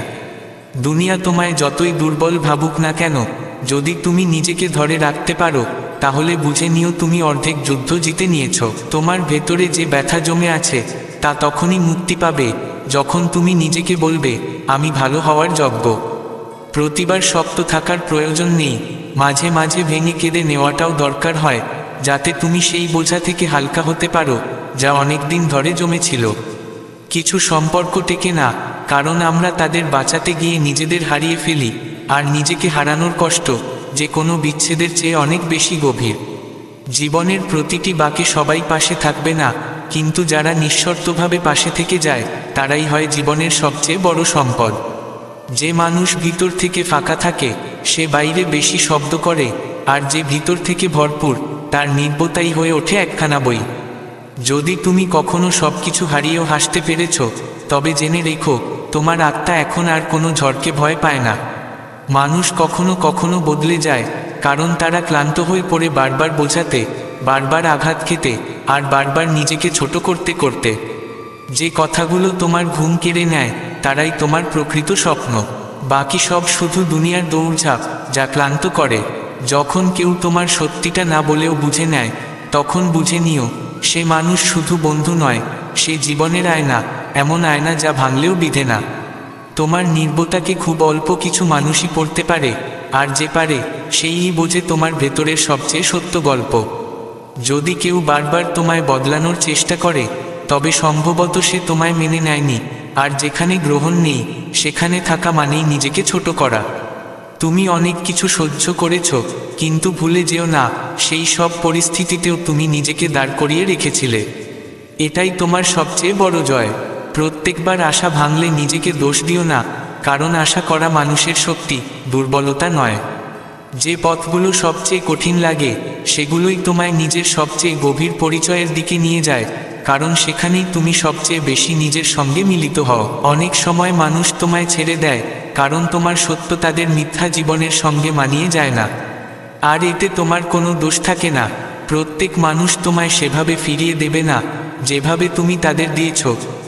S1: দুনিয়া তোমায় যতই দুর্বল ভাবুক না কেন, যদি তুমি নিজেকে ধরে রাখতে পারো, তাহলে বুঝে নিও তুমি অর্ধেক যুদ্ধ জিতে নিয়েছ। তোমার ভেতরে যে ব্যথা জমে আছে তা তখনই মুক্তি পাবে যখন তুমি নিজেকে বলবে, আমি ভালো হওয়ার যোগ্য। প্রতিবার শক্ত থাকার প্রয়োজন নেই, মাঝে মাঝে ভেঙে কেঁদে নেওয়াটাও দরকার হয়, যাতে তুমি সেই বোঝা থেকে হালকা হতে পারো যা অনেক দিন ধরে জমেছিল। কিছু সম্পর্ক টেকে না, কারণ আমরা তাদের বাঁচাতে গিয়ে নিজেদের হারিয়ে ফেলি, আর নিজেকে হারানোর কষ্ট যে কোনো বিচ্ছেদের চেয়ে অনেক বেশি গভীর। জীবনের প্রতিটি বাঁকে সবাই পাশে থাকবে না, কিন্তু যারা নিঃশর্তভাবে পাশে থেকে যায় তারাই হয় জীবনের সবচেয়ে বড় সম্পদ। যে মানুষ ভিতর থেকে ফাঁকা থাকে সে বাইরে বেশি শব্দ করে, আর যে ভিতর থেকে ভরপুর তার নির্বতাই হয়ে ওঠে একখানা বই। যদি তুমি কখনো সবকিছু হারিয়েও হাসতে পেরেছ, তবে জেনে রেখো তোমার আত্মা এখন আর কোনো ঝড়কে ভয় পায় না। মানুষ কখনো কখনো বদলে যায়, কারণ তারা ক্লান্ত হয়ে পড়ে বারবার বোঝাতে, বারবার আঘাত খেতে, আর বারবার নিজেকে ছোট করতে করতে। যে কথাগুলো তোমার ঘুম কেড়ে নেয় তারাই তোমার প্রকৃত স্বপ্ন। বাকি সব শুধু দুনিয়ার দৌড়ঝাঁপ যা ক্লান্ত করে। যখন কেউ তোমার সত্যিটা না বলেও বুঝে নেয়, তখন বুঝে নিও সে মানুষ শুধু বন্ধু নয়, সে জীবনের আয়না, এমন আয়না যা ভাঙলেও বিধে না। তোমার নির্বতাকে খুব অল্প কিছু মানুষই পড়তে পারে, আর যে পারে সেই বোঝে তোমার ভেতরের সবচেয়ে সত্য গল্প। যদি কেউ বারবার তোমায় বদলানোর চেষ্টা করে, তবে সম্ভবত সে তোমায় মেনে নেয়নি, আর যেখানে গ্রহণ নেই সেখানে থাকা মানেই নিজেকে ছোট করা। তুমি অনেক কিছু সহ্য করেছ, কিন্তু ভুলে যেও না সেই সব পরিস্থিতিতেও তুমি নিজেকে দাঁড় করিয়ে রেখেছিলে। এটাই তোমার সবচেয়ে বড় জয়। প্রত্যেকবার আশা ভাঙলে নিজেকে দোষ দিও না, কারণ আশা করা মানুষের শক্তি, দুর্বলতা নয়। যে পথগুলো সবচেয়ে কঠিন লাগে সেগুলোই তোমায় নিজের সবচেয়ে গভীর পরিচয়ের দিকে নিয়ে যায়, কারণ সেখানেই তুমি সবচেয়ে বেশি নিজের সঙ্গে মিলিত হও। অনেক সময় মানুষ তোমায় ছেড়ে দেয় কারণ তোমার সত্য তাদের মিথ্যা জীবনের সঙ্গে মানিয়ে যায় না, আর এতে তোমার কোনো দোষ থাকে না। প্রত্যেক মানুষ তোমায় সেভাবে ফিরিয়ে দেবে না যেভাবে তুমি তাদের দিয়েছ,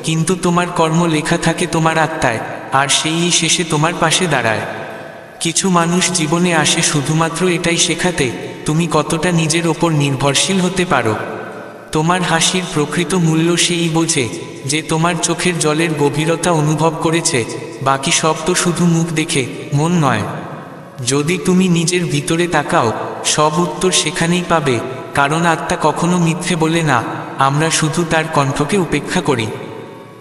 S1: কিন্তু তোমার কর্ম লেখা থাকে তোমার আত্মায়, আর সেই শেষে তোমার পাশে দাঁড়ায়। কিছু মানুষ জীবনে আসে শুধুমাত্র এটাই শেখাতে তুমি কতটা নিজের ওপর নির্ভরশীল হতে পারো। তোমার হাসির প্রকৃত মূল্য সেই বোঝে যে তোমার চোখের জলের গভীরতা অনুভব করেছে, বাকি সব তো শুধু মুখ দেখে, মন নয়। যদি তুমি নিজের ভিতরে তাকাও, সব উত্তর সেখানেই পাবে, কারণ আত্মা কখনো মিথ্যে বলে না, আমরা শুধু তার কণ্ঠকে উপেক্ষা করি।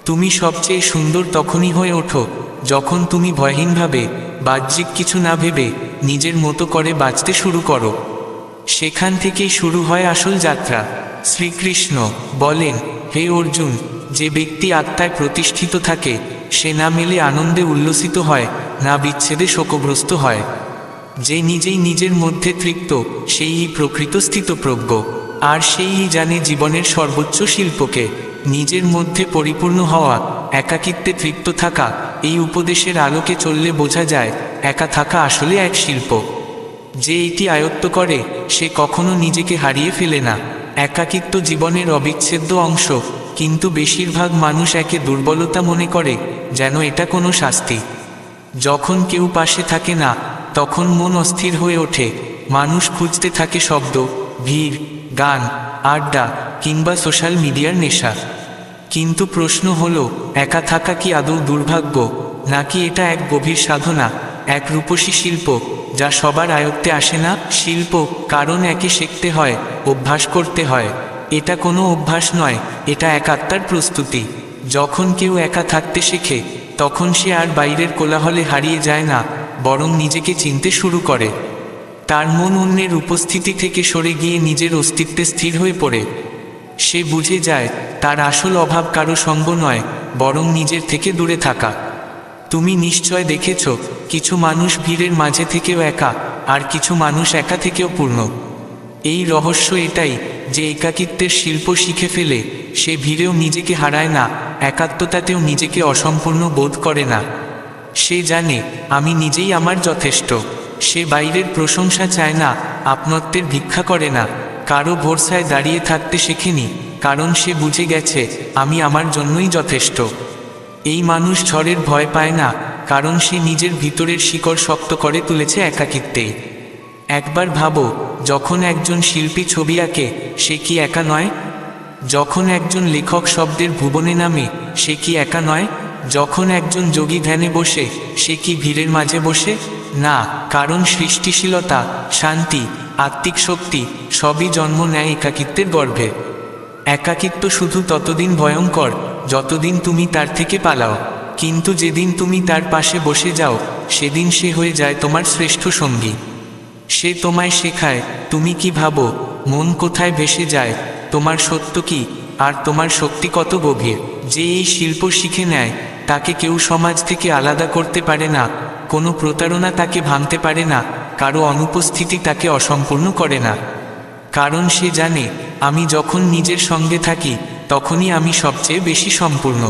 S1: তুমি সবচেয়ে সুন্দর তখনই হয়ে ওঠো যখন তুমি ভয়হীনভাবে, বাহ্যিক কিছু না ভেবে নিজের মতো করে বাঁচতে শুরু করো। সেখান থেকেই শুরু হয় আসল যাত্রা। শ্রীকৃষ্ণ বলেন, হে অর্জুন, যে ব্যক্তি আত্মায় প্রতিষ্ঠিত থাকে সে না মেলে আনন্দে উল্লসিত হয়, না বিচ্ছেদে শোকগ্রস্ত হয়। যে নিজেই নিজের মধ্যে তৃপ্ত সেই প্রকৃত স্থিতপ্রজ্ঞ, আর সেই জানে জীবনের সর্বোচ্চ শিল্পকে। নিজের মধ্যে পরিপূর্ণ হওয়া, একাকিত্বে তৃপ্ত থাকা, এই উপদেশের আলোকে চললে বোঝা যায় একা থাকা আসলে এক শিল্প। যে এটি আয়ত্ত করে সে কখনো নিজেকে হারিয়ে ফেলে না। একাকিত্ব জীবনের অবিচ্ছেদ্য অংশ, কিন্তু বেশিরভাগ মানুষ একে দুর্বলতা মনে করে, যেন এটা কোনো শাস্তি। যখন কেউ পাশে থাকে না তখন মন অস্থির হয়ে ওঠে। মানুষ খুঁজতে থাকে শব্দ, ভিড়, গান, আড্ডা কিংবা সোশ্যাল মিডিয়ার নেশা। কিন্তু প্রশ্ন হলো, একা থাকা কি আদৌ দুর্ভাগ্য, নাকি এটা এক গভীর সাধনা, এক রূপসী শিল্প যা সবার আয়ত্তে আসে না? শিল্প কারণ একে শিখতে হয়, অভ্যাস করতে হয়। এটা কোনো অভ্যাস নয়, এটা এক আত্মার প্রস্তুতি। যখন কেউ একা থাকতে শেখে তখন সে আর বাইরের কোলাহলে হারিয়ে যায় না, বরং নিজেকে চিনতে শুরু করে। তার মন অন্যের উপস্থিতি থেকে সরে গিয়ে নিজের অস্তিত্বে স্থির হয়ে পড়ে। সে বুঝে যায় তার আসল অভাব কারো সঙ্গ নয়, বরং নিজের থেকে দূরে থাকা। তুমি নিশ্চয় দেখেছ, কিছু মানুষ ভিড়ের মাঝে থেকেও একা, আর কিছু মানুষ একা থেকেও পূর্ণ। এই রহস্য এটাই যে একাকিত্বের শিল্প শিখে ফেলে সে ভিড়েও নিজেকে হারায় না, একাত্মতাতেও নিজেকে অসম্পূর্ণ বোধ করে না। সে জানে আমি নিজেই আমার যথেষ্ট। সে বাইরের প্রশংসা চায় না, আপনত্বের ভিক্ষা করে না, কারো ভরসায় দাঁড়িয়ে থাকতে শেখেনি, কারণ সে বুঝে গেছে আমি আমার জন্যই যথেষ্ট। এই মানুষ ঝড়ের ভয় পায় না, কারণ সে নিজের ভিতরের শিকড় শক্ত করে তুলেছে একাকিত্বেই। একবার ভাবো, যখন একজন শিল্পী ছবি আঁকে, সে কি একা নয়? যখন একজন লেখক শব্দের ভুবনে নামে, সে কি একা নয়? যখন একজন যোগী ধ্যানে বসে, সে কি ভিড়ের মাঝে বসে? না, কারণ সৃষ্টিশীলতা, শান্তি, আত্মিক শক্তি সবই জন্ম নেয় একাকিত্বের গর্ভে। একাকিত্ব শুধু ততদিন ভয়ঙ্কর যতদিন তুমি তার থেকে পালাও, কিন্তু যেদিন তুমি তার পাশে বসে যাও, সেদিন সে হয়ে যায় তোমার শ্রেষ্ঠ সঙ্গী। সে তোমায় শেখায় তুমি কি ভাবো, মন কোথায় ভেসে যায়, তোমার সত্য কি, আর তোমার শক্তি কত গভীর। যে এই শিল্প শিখে নেয়, তাকে কেউ সমাজ থেকে আলাদা করতে পারে না, কোনো প্রতারণা তাকে ভাঙতে পারে না, কারো অনুপস্থিতি তাকে অসম্পূর্ণ করে না। কারণ সে জানে, আমি যখন নিজের সঙ্গে থাকি, তখনই আমি সবচেয়ে বেশি সম্পূর্ণ।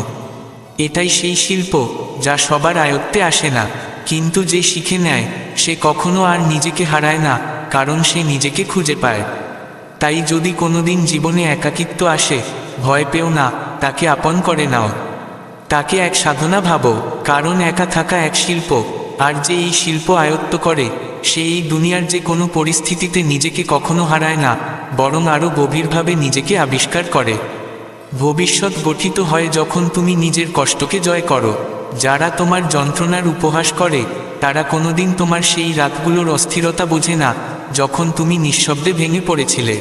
S1: এটাই সেই শিল্প যা সবার আয়ত্তে আসে না, কিন্তু যে শিখে নেয়, সে কখনো আর নিজেকে হারায় না, কারণ সে নিজেকে খুঁজে পায়। তাই যদি কোনোদিন জীবনে একাকিত্ব আসে, ভয় পেও না, তাকে আপন করে নাও। তাকে এক সাধনা ভাবো, কারণ একা থাকা এক শিল্প, আর যে এই শিল্প আয়ত্ত করে, সে এই দুনিয়ার যে কোনো পরিস্থিতিতে নিজেকে কখনো হারায় না, বরং আরও গভীরভাবে নিজেকে আবিষ্কার করে। ভবিষ্যৎ গঠিত হয় যখন তুমি নিজের কষ্টকে জয় করো। যারা তোমার যন্ত্রণার উপহাস করে, তারা কোনোদিন তোমার সেই রাতগুলোর অস্থিরতা বোঝে না, যখন তুমি নিঃশব্দে ভেঙে পড়েছিলে।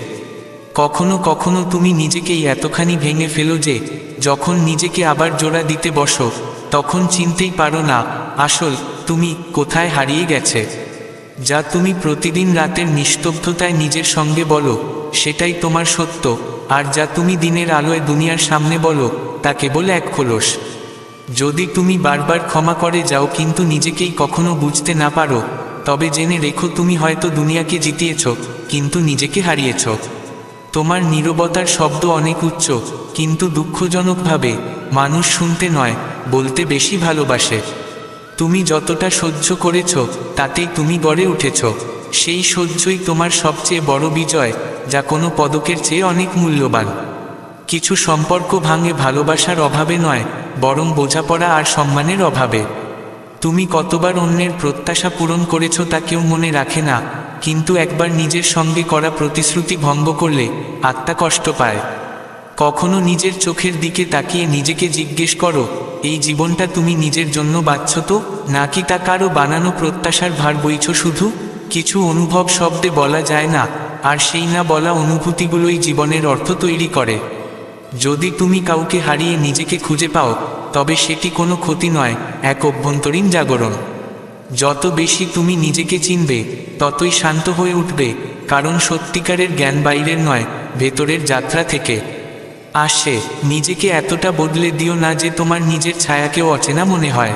S1: কখনো কখনো তুমি নিজেকেই এতখানি ভেঙে ফেলো যে, যখন নিজেকে আবার জোড়া দিতে বসো, তখন চিনতেই পারো না আসল তুমি কোথায় হারিয়ে গেছে। যা তুমি প্রতিদিন রাতের নিস্তব্ধতায় নিজের সঙ্গে বলো, সেটাই তোমার সত্য, আর যা তুমি দিনের আলোয় দুনিয়ার সামনে বলো, তা কেবল এক খোলস। যদি তুমি বারবার ক্ষমা করে যাও কিন্তু নিজেকেই কখনো বুঝতে না পারো, তবে জেনে রেখো তুমি হয়তো দুনিয়াকে জিতিয়েছ, কিন্তু নিজেকে হারিয়েছ। তোমার নীরবতার শব্দ অনেক উচ্চ, কিন্তু দুঃখজনকভাবে মানুষ শুনতে নয়, বলতে বেশি ভালোবাসে। তুমি যতটা সহ্য করেছ, তাতেই তুমি গড়ে উঠেছ। সেই সহ্যই তোমার সবচেয়ে বড় বিজয়, যা কোনো পদকের চেয়ে অনেক মূল্যবান। কিছু সম্পর্ক ভাঙে ভালোবাসার অভাবে নয়, বরং বোঝাপড়া আর সম্মানের অভাবে। তুমি কতবার অন্যের প্রত্যাশা পূরণ করেছ তা কেউ মনে রাখে না, কিন্তু একবার নিজের সঙ্গে করা প্রতিশ্রুতি ভঙ্গ করলে আত্মা কষ্ট পায়। কখনো নিজের চোখের দিকে তাকিয়ে নিজেকে জিজ্ঞেস করো, এই জীবনটা তুমি নিজের জন্য বাঁচছ তো, নাকি তা কারো বানানো প্রত্যাশার ভার বইছ শুধু? কিছু অনুভব শব্দে বলা যায় না, আর সেই না বলা অনুভূতিগুলোই জীবনের অর্থ তৈরি করে। যদি তুমি কাউকে হারিয়ে নিজেকে খুঁজে পাও, তবে সেটি কোনো ক্ষতি নয়, এক অভ্যন্তরীণ জাগরণ। যত বেশি তুমি নিজেকে চিনবে, ততই শান্ত হয়ে উঠবে, কারণ সত্যিকারের জ্ঞান বাইরের নয়, ভেতরের যাত্রা থেকে আসে। নিজেকে এতটা বদলে দিও না যে তোমার নিজের ছায়াকেও অচেনা মনে হয়,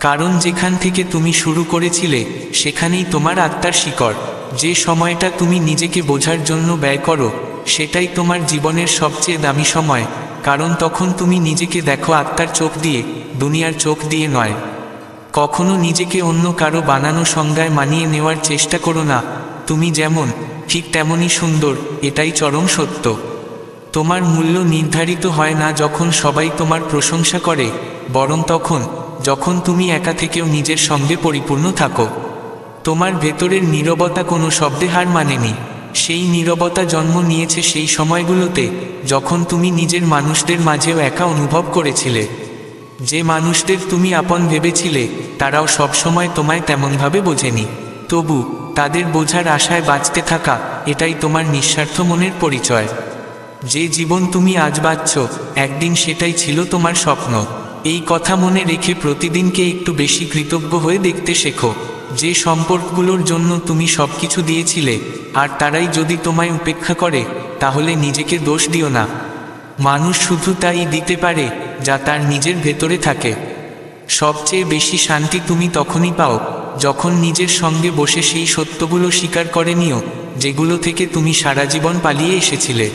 S1: কারণ যেখান থেকে তুমি শুরু করেছিলে, সেখানেই তোমার আত্মার শিকড়। যে সময়টা তুমি নিজেকে বোঝার জন্য ব্যয় করো, সেটাই তোমার জীবনের সবচেয়ে দামি সময়, কারণ তখন তুমি নিজেকে দেখো আত্মার চোখ দিয়ে, দুনিয়ার চোখ দিয়ে নয়। কখনো নিজেকে অন্য কারো বানানো সংজ্ঞায় মানিয়ে নেওয়ার চেষ্টা করো না। তুমি যেমন, ঠিক তেমনই সুন্দর, এটাই চরম সত্য। তোমার মূল্য নির্ধারিত হয় না যখন সবাই তোমার প্রশংসা করে, বরং তখন যখন তুমি একা থেকেও নিজের সঙ্গে পরিপূর্ণ থাকো। তোমার ভেতরের নীরবতা কোনো শব্দে হার মানেনি। সেই নীরবতা জন্ম নিয়েছে সেই সময়গুলোতে, যখন তুমি নিজের মানুষদের মাঝেও একা অনুভব করেছিলে। যে মানুষদের তুমি আপন ভেবেছিলে, তারাও সবসময় তোমায় তেমনভাবে বোঝেনি। তবু তাদের বোঝার আশায় বাঁচতে থাকা, এটাই তোমার নিঃস্বার্থ মনের পরিচয়। যে জীবন তুমি আজ বাঁচছ, একদিন সেটাই ছিল তোমার স্বপ্ন। এই কথা মনে রেখে প্রতিদিনকে একটু বেশি কৃতজ্ঞ হয়ে দেখতে শেখো। যে সম্পর্কগুলোর জন্য তুমি সবকিছু দিয়েছিলে, আর তারাই যদি তোমায় উপেক্ষা করে, তাহলে নিজেকে দোষ দিও না। মানুষ শুধু তাই দিতে পারে যা তার নিজের ভেতরে থাকে। সবচেয়ে বেশি শান্তি তুমি তখনই পাও, যখন নিজের সঙ্গে বসে সেই সত্যগুলো স্বীকার করে নিও, যেগুলো থেকে তুমি সারা জীবন পালিয়ে এসেছিলে।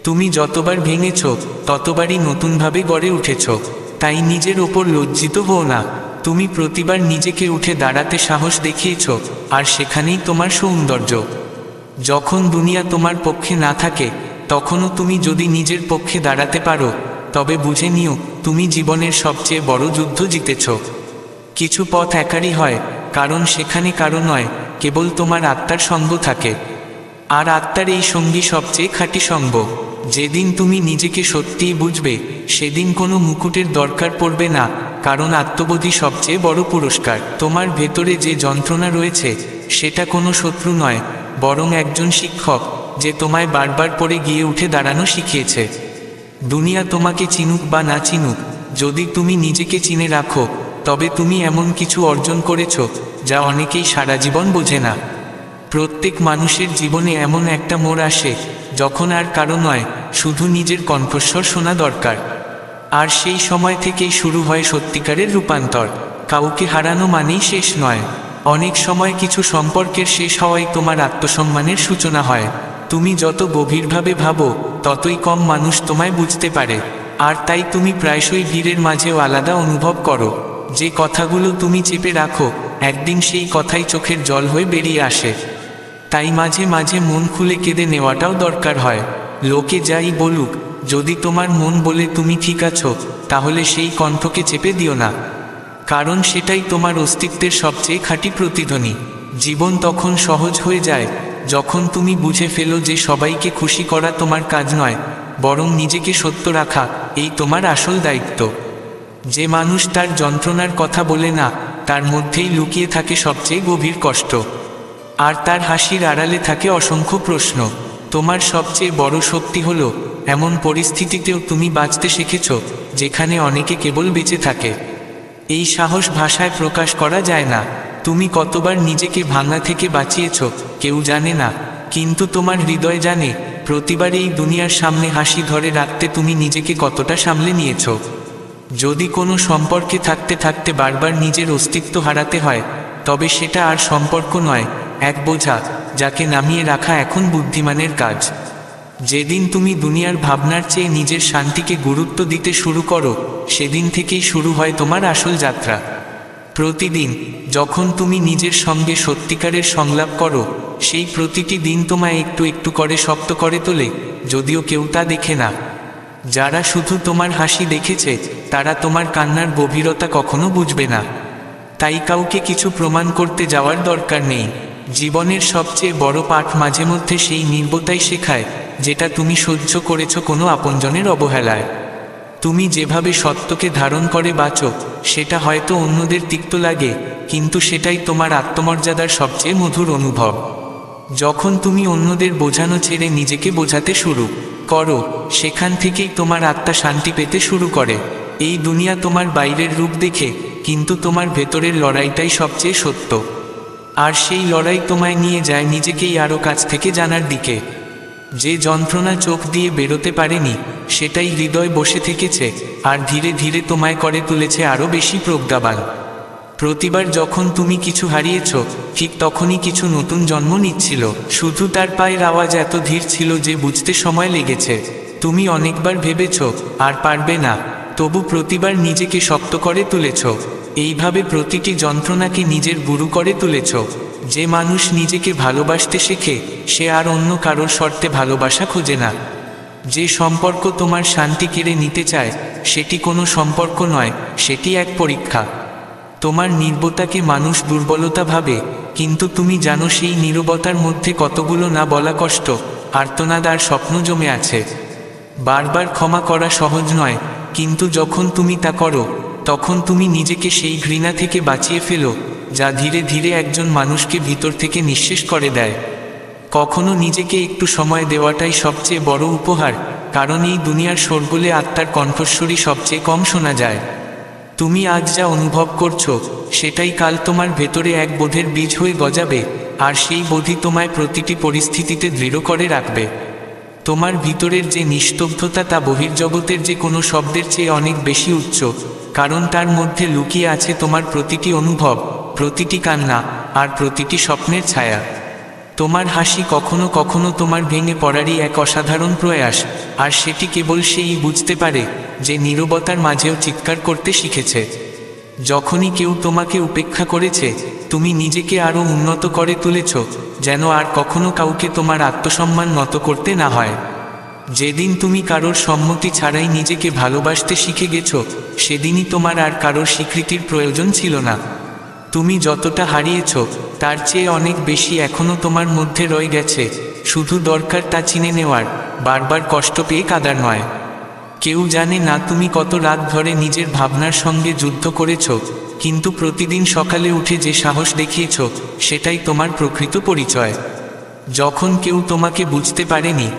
S1: তুমি যতবার ভেঙেছ, ততবারই নতুনভাবে গড়ে উঠেছ। তাই নিজের ওপর লজ্জিত হও না। তুমি প্রতিবার নিজেকে উঠে দাঁড়াতে সাহস দেখিয়েছ, আর সেখানেই তোমার সৌন্দর্য। যখন দুনিয়া তোমার পক্ষে না থাকে, তখনও তুমি যদি নিজের পক্ষে দাঁড়াতে পারো, তবে বুঝে নিও তুমি জীবনের সবচেয়ে বড় যুদ্ধ জিতেছ। কিছু পথ একারই হয়, কারণ সেখানে কারো নয়, কেবল তোমার আত্মার সঙ্গ থাকে। আর আত্মার এই সঙ্গী সবচেয়ে খাঁটি সঙ্গ। যেদিন তুমি নিজেকে সত্যিই বুঝবে, সেদিন কোনো মুকুটের দরকার পড়বে না, কারণ আত্মবোধই সবচেয়ে বড় পুরস্কার। তোমার ভেতরে যে যন্ত্রণা রয়েছে, সেটা কোনো শত্রু নয়, বরং একজন শিক্ষক, যে তোমায় বারবার পড়ে গিয়ে উঠে দাঁড়ানো শিখিয়েছে। দুনিয়া তোমাকে চিনুক বা না চিনুক, যদি তুমি নিজেকে চিনে রাখো, তবে তুমি এমন কিছু অর্জন করেছ যা অনেকেই সারা জীবন বোঝে না। প্রত্যেক মানুষের জীবনে এমন একটা মোড় আসে, যখন আর কারো নয়, শুধু নিজের কণ্ঠস্বর শোনা দরকার। আর সেই সময় থেকেই শুরু হয় সত্যিকারের রূপান্তর। কাউকে হারানো মানেই শেষ নয়। অনেক সময় কিছু সম্পর্কের শেষ হওয়াই তোমার আত্মসম্মানের সূচনা হয়। তুমি যত গভীরভাবে ভাবো, ততই কম মানুষ তোমায় বুঝতে পারে। আর তাই তুমি প্রায়শই ভিড়ের মাঝেও আলাদা অনুভব করো। যে কথাগুলো তুমি চেপে রাখো, একদিন সেই কথাই চোখের জল হয়ে বেরিয়ে আসে। তাই মাঝে মাঝে মন খুলে কেঁদে নেওয়াটাও দরকার হয়। লোকে যাই বলুক, যদি তোমার মন বলে তুমি ঠিক আছো, তাহলে সেই কণ্ঠকে চেপে দিও না, কারণ সেটাই তোমার অস্তিত্বের সবচেয়ে খাঁটি প্রতিধ্বনি। জীবন তখন সহজ হয়ে যায়, যখন তুমি বুঝে ফেলো যে সবাইকে খুশি করা তোমার কাজ নয়, বরং নিজেকে সত্য রাখা এই তোমার আসল দায়িত্ব। যে মানুষ তার যন্ত্রণার কথা বলে না, তার মধ্যেই লুকিয়ে থাকে সবচেয়ে গভীর কষ্ট। আর তার হাসির আড়ালে থাকে অসংখ্য প্রশ্ন। তোমার সবচেয়ে বড় শক্তি হলো এমন পরিস্থিতিতেও তুমি বাঁচতে শিখেছ, যেখানে অনেকে কেবল বেঁচে থাকে। এই সাহস ভাষায় প্রকাশ করা যায় না। তুমি কতবার নিজেকে ভাঙা থেকে বাঁচিয়েছ কেউ জানে না, কিন্তু তোমার হৃদয় জানে। প্রতিবার এই দুনিয়ার সামনে হাসি ধরে রাখতে তুমি নিজেকে কতটা সামলে নিয়েছ। যদি কোনো সম্পর্কে থাকতে থাকতে বারবার নিজের অস্তিত্ব হারাতে হয়, তবে সেটা আর সম্পর্ক নয়, এক বোঝা, যাকে নামিয়ে রাখা এখন বুদ্ধিমানের কাজ। যেদিন তুমি দুনিয়ার ভাবনার চেয়ে নিজের শান্তিকে গুরুত্ব দিতে শুরু করো, সেদিন থেকেই শুরু হয় তোমার আসল যাত্রা। প্রতিদিন যখন তুমি নিজের সঙ্গে সত্যিকারের সংলাপ করো, সেই প্রতিটি দিন তোমায় একটু একটু করে শক্ত করে তোলে, যদিও কেউ তা দেখে না। যারা শুধু তোমার হাসি দেখেছে, তারা তোমার কান্নার গভীরতা কখনো বুঝবে না। তাই কাউকে কিছু প্রমাণ করতে যাওয়ার দরকার নেই। জীবনের সবচেয়ে বড় পাঠ মাঝে মধ্যে সেই নির্বতাই শেখায়, যেটা তুমি সহ্য করেছ কোনো আপনজনের অবহেলায়। তুমি যেভাবে সত্যকে ধারণ করে বাঁচো, সেটা হয়তো অন্যদের তিক্ত লাগে, কিন্তু সেটাই তোমার আত্মমর্যাদার সবচেয়ে মধুর অনুভব। যখন তুমি অন্যদের বোঝানো ছেড়ে নিজেকে বোঝাতে শুরু করো, সেখান থেকেই তোমার আত্মা শান্তি পেতে শুরু করে। এই দুনিয়া তোমার বাইরের রূপ দেখে, কিন্তু তোমার ভেতরের লড়াইটাই সবচেয়ে সত্য। আর সেই লড়াই তোমায় নিয়ে যায় নিজেকেই আরও কাছ থেকে জানার দিকে। যে যন্ত্রণা চোখ দিয়ে বেরোতে পারেনি, সেটাই হৃদয় বসে থেকেছে, আর ধীরে ধীরে তোমায় করে তুলেছে আরও বেশি প্রজ্ঞাবান। প্রতিবার যখন তুমি কিছু হারিয়েছ, ঠিক তখনই কিছু নতুন জন্ম নিচ্ছিল। শুধু তার পায়ের আওয়াজ এত ধীর ছিল যে বুঝতে সময় লেগেছে। তুমি অনেকবার ভেবেছ আর পারবে না, তবু প্রতিবার নিজেকে শক্ত করে তুলেছ। এইভাবে প্রতিটি যন্ত্রণাকে নিজের গুরু করে তুলেছ। যে মানুষ নিজেকে ভালোবাসতে শেখে, সে আর অন্য কারোর শর্তে ভালোবাসা খোঁজে না। যে সম্পর্ক তোমার শান্তি কেড়ে নিতে চায়, সেটি কোনো সম্পর্ক নয়, সেটি এক পরীক্ষা। তোমার নীরবতাকে মানুষ দুর্বলতা ভাবে, কিন্তু তুমি জানো সেই নীরবতার মধ্যে কতগুলো না বলা কষ্ট, আর্তনাদ আর স্বপ্ন জমে আছে। বারবার ক্ষমা করা সহজ নয়, কিন্তু যখন তুমি তা করো, তখন তুমি নিজেকে সেই ঘৃণা থেকে বাঁচিয়ে ফেলো, যা ধীরে ধীরে একজন মানুষকে ভিতর থেকে নিঃশেষ করে দেয়। কখনো নিজেকে একটু সময় দেওয়াটাই সবচেয়ে বড় উপহার, কারণ এই দুনিয়ার শোরগোলে আত্মার কণ্ঠস্বরই সবচেয়ে কম শোনা যায়। তুমি আজ যা অনুভব করছো, সেটাই কাল তোমার ভেতরে এক বোধের বীজ হয়ে গজাবে, আর সেই বোধই তোমায় প্রতিটি পরিস্থিতিতে দৃঢ় করে রাখবে। তোমার ভিতরের যে নিস্তব্ধতা, তা বহির্জগতের যে কোনো শব্দের চেয়ে অনেক বেশি উচ্চ, কারণ তার মধ্যে লুকিয়ে আছে তোমার প্রতিটি অনুভব, প্রতিটি কান্না, আর প্রতিটি স্বপ্নের ছায়া। তোমার হাসি কখনো কখনো তোমার ভেঙে পড়ারই এক অসাধারণ প্রয়াস, আর সেটি কেবল সেই বুঝতে পারে যে নীরবতার মাঝেও চিৎকার করতে শিখেছে। যখনই কেউ তোমাকে উপেক্ষা করেছে, তুমি নিজেকে আরও উন্নত করে তুলেছ, যেন আর কখনো কাউকে তোমার আত্মসম্মান নত করতে না হয়। যেদিন তুমি কারোর সম্মতি ছাড়াই নিজেকে ভালোবাসতে শিখে গেছো, সেদিনই তোমার আর কারোর স্বীকৃতির প্রয়োজন ছিল না। তুমি যতটা হারিয়েছ তার চেয়ে অনেক বেশি এখনো তোমার মধ্যে রয়ে গেছে, শুধু দরকার তা চিনে নেওয়ার, বারবার কষ্ট পেয়ে কাঁদার নয়। কেউ জানে না তুমি কত রাত ধরে নিজের ভাবনার সঙ্গে যুদ্ধ করেছ, কিন্তু প্রতিদিন সকালে উঠে যে সাহস দেখিয়েছ, সেটাই তোমার প্রকৃত পরিচয়। যখন কেউ তোমাকে বুঝতে পারেনি,